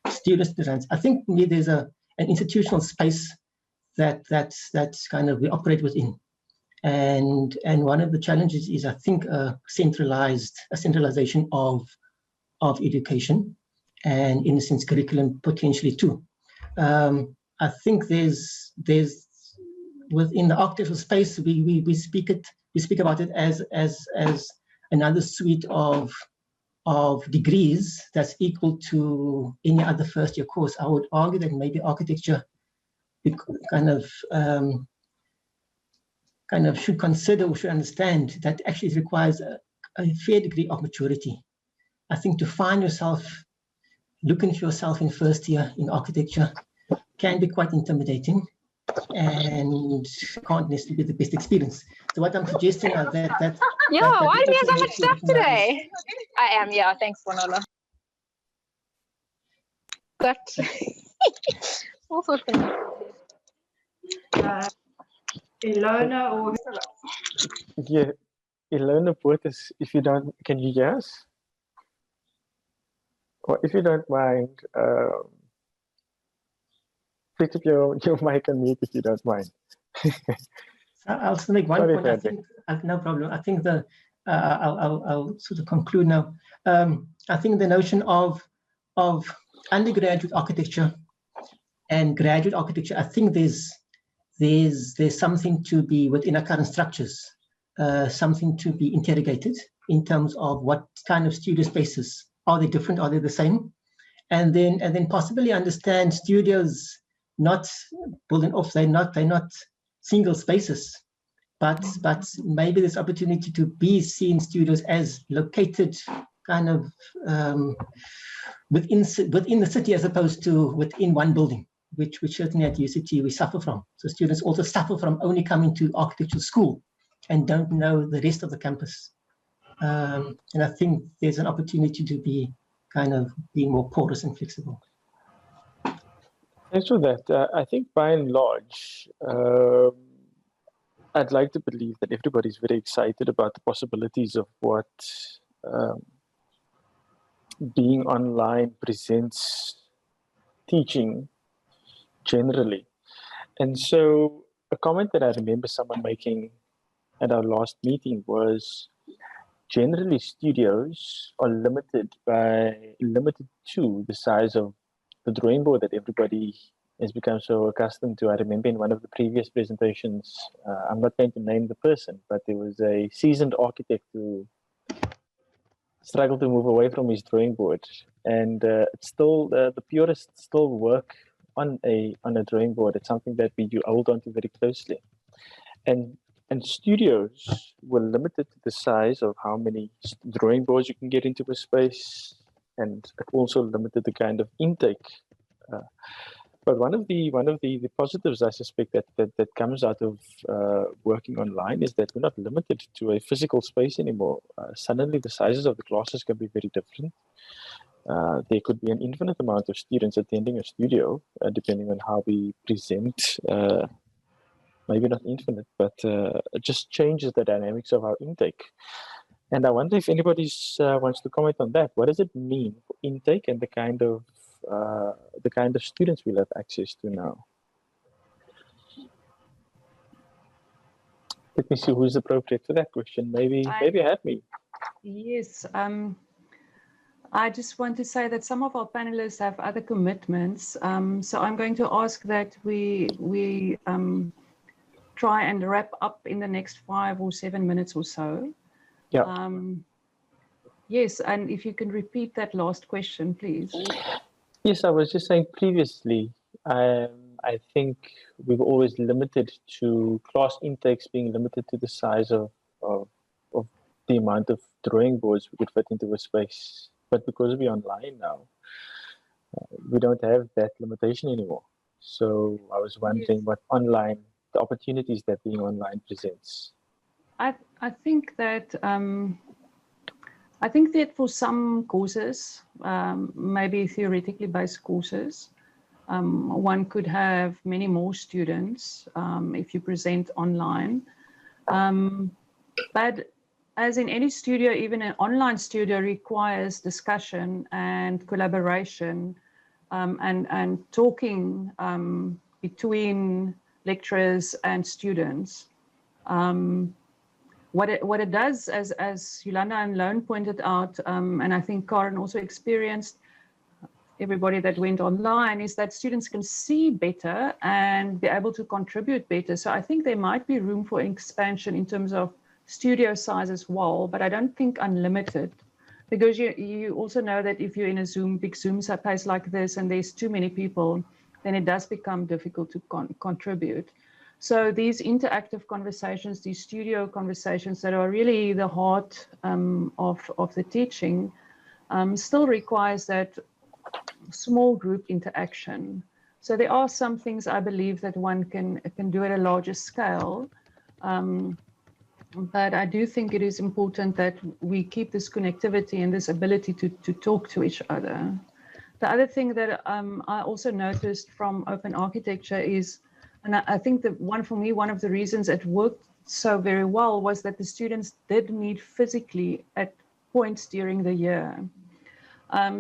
studio designs. I think maybe there's an institutional space that's kind of we operate within, and one of the challenges is, I think, a centralization of education, and in a sense curriculum potentially too. I think there's within the architectural space, we speak about it as another suite of degrees that's equal to any other first year course. I would argue that maybe architecture kind of should consider or should understand that actually it requires a fair degree of maturity. I think to find yourself, looking for yourself in first year in architecture can be quite intimidating and can't necessarily be the best experience. So what I'm suggesting is that why do we have so much stuff today? I am, yeah, thanks, Manola. But also Ilona or yeah, Ilona Portis, if you don't, can you hear us? Or if you don't mind, pick up your mic and mute if you don't mind. I'll still make one point. I think no problem. I think I'll sort of conclude now. I think the notion of undergraduate architecture and graduate architecture, I think there's something to be within our current structures, something to be interrogated in terms of what kind of studio spaces are they different, are they the same, and then possibly understand studios not building off. They're not single spaces, but maybe there's opportunity to be seen studios as located kind of within the city as opposed to within one building, which certainly at UCT we suffer from. So students also suffer from only coming to architectural school and don't know the rest of the campus. And I think there's an opportunity to be kind of being more porous and flexible. Thanks for that. I think by and large, I'd like to believe that everybody's very excited about the possibilities of what being online presents teaching generally. And so a comment that I remember someone making at our last meeting was, generally studios are limited to the size of the drawing board that everybody has become so accustomed to. I remember in one of the previous presentations, I'm not going to name the person, but there was a seasoned architect who struggled to move away from his drawing board, and it's still the purists still work on a drawing board. It's something that we do hold on to very closely, and studios were limited to the size of how many drawing boards you can get into a space, and it also limited the kind of intake. But one of the positives, I suspect, that comes out of working online is that we're not limited to a physical space anymore. Suddenly, the sizes of the classes can be very different. There could be an infinite amount of students attending a studio, depending on how we present. Maybe not infinite, but it just changes the dynamics of our intake. And I wonder if anybody wants to comment on that. What does it mean for intake and the kind of students we'll have access to now? Let me see who's appropriate for that question. Maybe Hadmi. Yes. I just want to say that some of our panelists have other commitments. So I'm going to ask that we try and wrap up in the next 5 or 7 minutes or so. Yeah. Yes, and if you can repeat that last question, please. Yes, I was just saying previously, I think we've always limited to class intakes being limited to the size of the amount of drawing boards we could fit into a space. But because we're online now, we don't have that limitation anymore. So I was wondering what the opportunities that being online presents. I think that for some courses, maybe theoretically based courses, one could have many more students if you present online. But as in any studio, even an online studio requires discussion and collaboration and talking between lecturers and students. What it does, as Yolanda and Lone pointed out, and I think Karen also experienced, everybody that went online, is that students can see better and be able to contribute better. So I think there might be room for expansion in terms of studio size as well, but I don't think unlimited, because you also know that if you're in a big Zoom space like this and there's too many people, then it does become difficult to contribute. So these interactive conversations, these studio conversations that are really the heart of the teaching, still requires that small group interaction. So there are some things I believe that one can do at a larger scale. But I do think it is important that we keep this connectivity and this ability to talk to each other. The other thing that I also noticed from open architecture is, and I think that one of the reasons it worked so very well was that the students did meet physically at points during the year.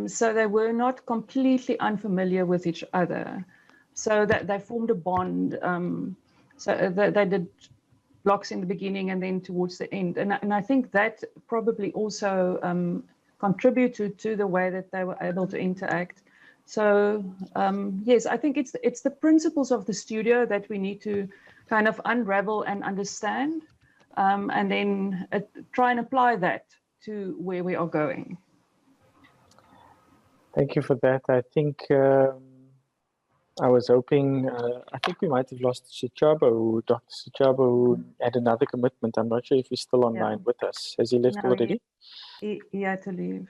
So they were not completely unfamiliar with each other. So that they formed a bond. So they did blocks in the beginning and then towards the end. And I think that probably also contributed to the way that they were able to interact. So yes, I think it's the principles of the studio that we need to kind of unravel and understand, and then try and apply that to where we are going. Thank you for that. I think I was hoping, I think we might have lost Dr. Sichabo, who had another commitment. I'm not sure if he's still online with us. Has he left already? He had to leave.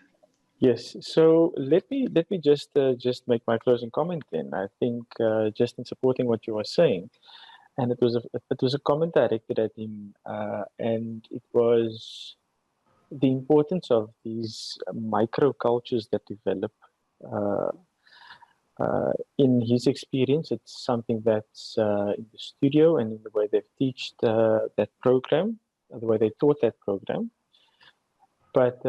Yes. So let me just make my closing comment then. I think just in supporting what you were saying, and it was a comment directed at him, and it was the importance of these microcultures that develop. In his experience, it's something that's in the studio and in the way they've taught that program, the way they taught that program. But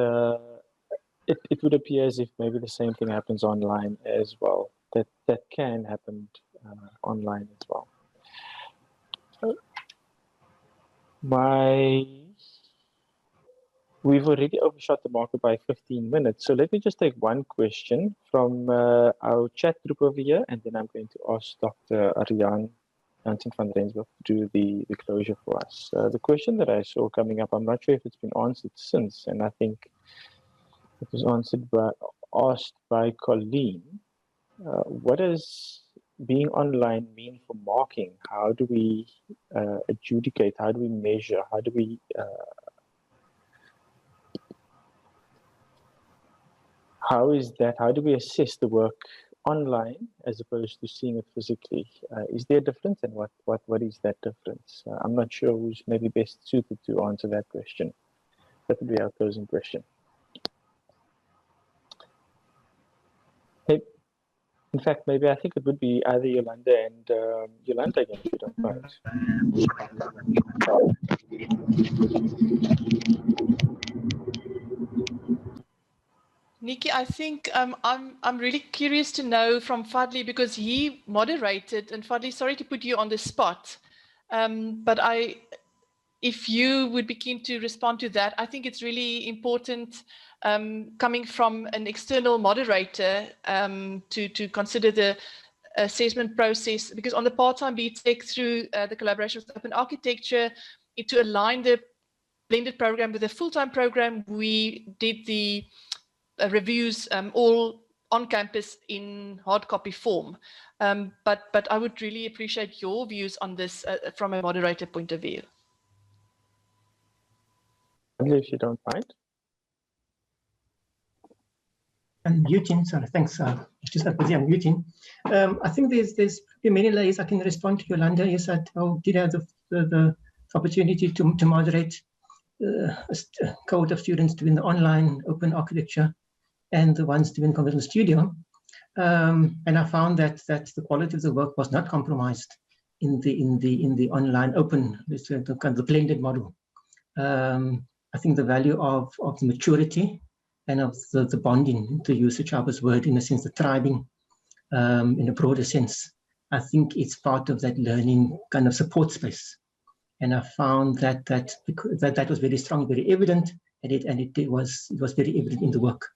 it would appear as if maybe the same thing happens online as well. That can happen online as well. we've already overshot the marker by 15 minutes. So let me just take one question from our chat group over here, and then I'm going to ask Dr. Ariane Jansen van Rensburg to do the closure for us. The question that I saw coming up, I'm not sure if it's been answered since, and I think it was asked by Colleen. What does being online mean for marking? How do we adjudicate? How do we measure? How do we how do we assess the work online as opposed to seeing it physically? Is there a difference, and what is that difference? I'm not sure who's maybe best suited to answer that question. That would be our closing question. Hey, in fact, maybe I think it would be either Yolanda and Yolanda again, if you don't mind. Nikki, I think I'm really curious to know from Fadli, because he moderated, and Fadli, sorry to put you on the spot, but if you would be keen to respond to that, I think it's really important coming from an external moderator to consider the assessment process, because on the part-time BTech through the collaboration with OpenArchitecture, to align the blended program with a full-time program, we did the reviews all on campus in hard copy form. But I would really appreciate your views on this from a moderator point of view. If you don't mind. And Eugene, sorry, thanks. Just I'm Eugene. I think there's many layers I can respond to Yolanda. Yes, I did have the opportunity to moderate a cohort of students doing the online open architecture and the ones doing Conversion Studio. And I found that the quality of the work was not compromised in the online open, the kind of blended model. I think the value of the maturity and of the bonding, to use the Chabas word, in a sense, the tribing, in a broader sense, I think it's part of that learning kind of support space. And I found that was very strong, very evident, and it was very evident in the work.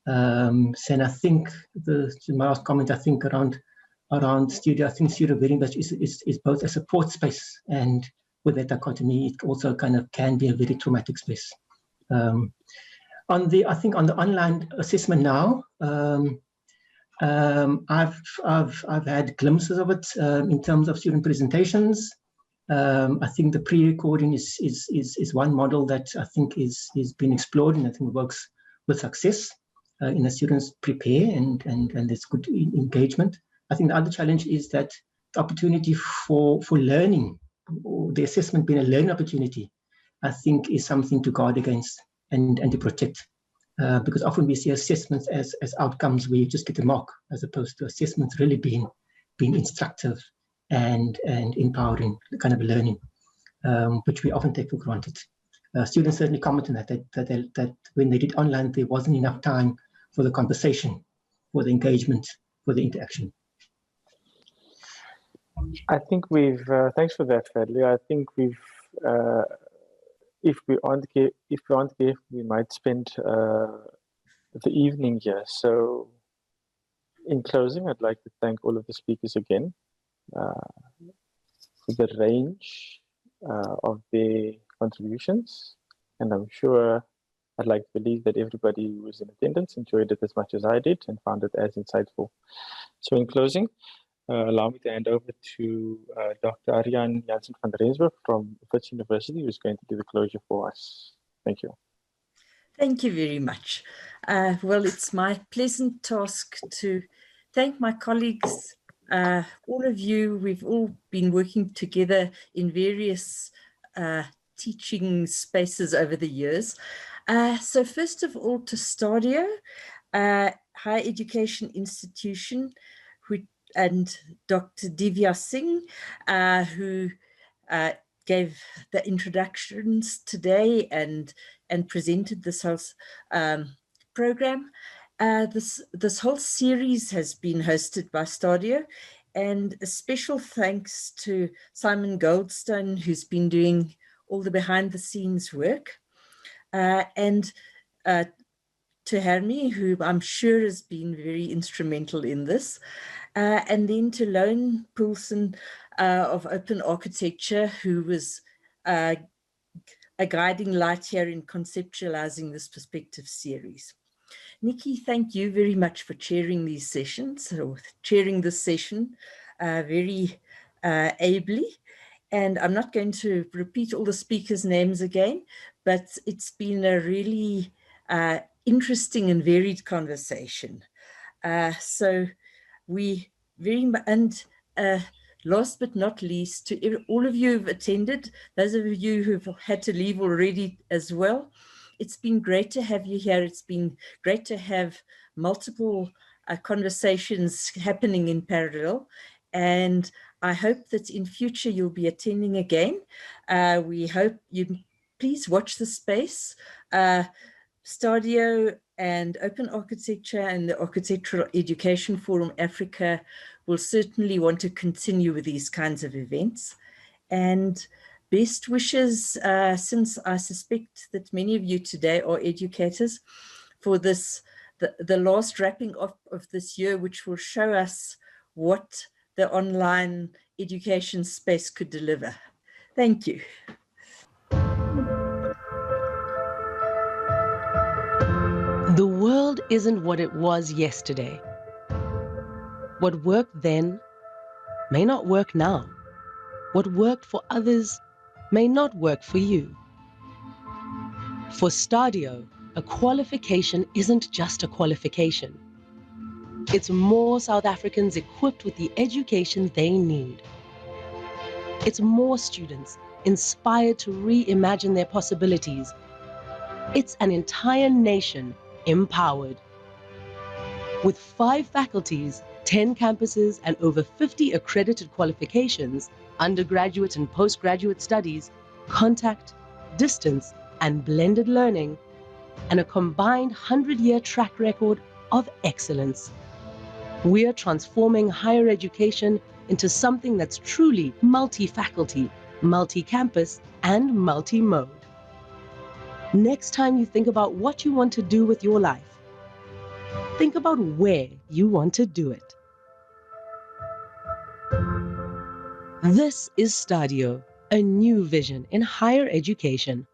And I think my last comment, I think around Studio, I think Studio very much is both a support space, and with that dichotomy, it also kind of can be a very traumatic space. I think on the online assessment now, I've had glimpses of it in terms of student presentations. I think the pre-recording is one model that I think is being explored, and I think works with success in the students prepare, and there's good engagement. I think the other challenge is that the opportunity for learning, or the assessment being a learning opportunity, I think is something to guard against and to protect. Because often we see assessments as outcomes where you just get a mark, as opposed to assessments really being instructive and empowering the kind of learning, which we often take for granted. Students certainly comment on that when they did online, there wasn't enough time for the conversation, for the engagement, for the interaction. I think we've, thanks for that, Fadli. I think we've, if we aren't careful, we might spend the evening here. So in closing, I'd like to thank all of the speakers again for the range of their contributions. And I'm sure, I'd like to believe that everybody who was in attendance enjoyed it as much as I did and found it as insightful. So in closing, allow me to hand over to Dr. Ariane Jansen van Rensburg from Wits University, who's going to do the closure for us. Thank you. Thank you very much. Well, it's my pleasant task to thank my colleagues, all of you. We've all been working together in various teaching spaces over the years. So first of all, to STADIO Higher Education Institution, and Dr. Divya Singh, who gave the introductions today and presented this whole program. This whole series has been hosted by STADIO, and a special thanks to Simon Goldstone, who's been doing all the behind the scenes work. and to Hermie, who I'm sure has been very instrumental in this, and then to Lone Poulsen of Open Architecture, who was a guiding light here in conceptualizing this perspective series. Nikki, thank you very much for chairing these sessions, or chairing this session very ably. And I'm not going to repeat all the speakers' names again, but it's been a really interesting and varied conversation. So we very much, and last but not least, to all of you who've attended, those of you who've had to leave already as well, it's been great to have you here. It's been great to have multiple conversations happening in parallel. And I hope that in future you'll be attending again. We hope you please watch the space. STADIO and Open Architecture and the Architectural Education Forum Africa will certainly want to continue with these kinds of events. And best wishes, since I suspect that many of you today are educators, for this, the last wrapping up of this year, which will show us what the online education space could deliver. Thank you. The world isn't what it was yesterday. What worked then may not work now. What worked for others may not work for you. For STADIO, a qualification isn't just a qualification. It's more South Africans equipped with the education they need. It's more students inspired to reimagine their possibilities. It's an entire nation empowered. With 5 faculties, 10 campuses, and over 50 accredited qualifications, undergraduate and postgraduate studies, contact, distance, and blended learning, and a combined 100-year track record of excellence. We're transforming higher education into something that's truly multi-faculty, multi-campus, and multi-mode. Next time you think about what you want to do with your life, think about where you want to do it. This is STADIO, a new vision in higher education.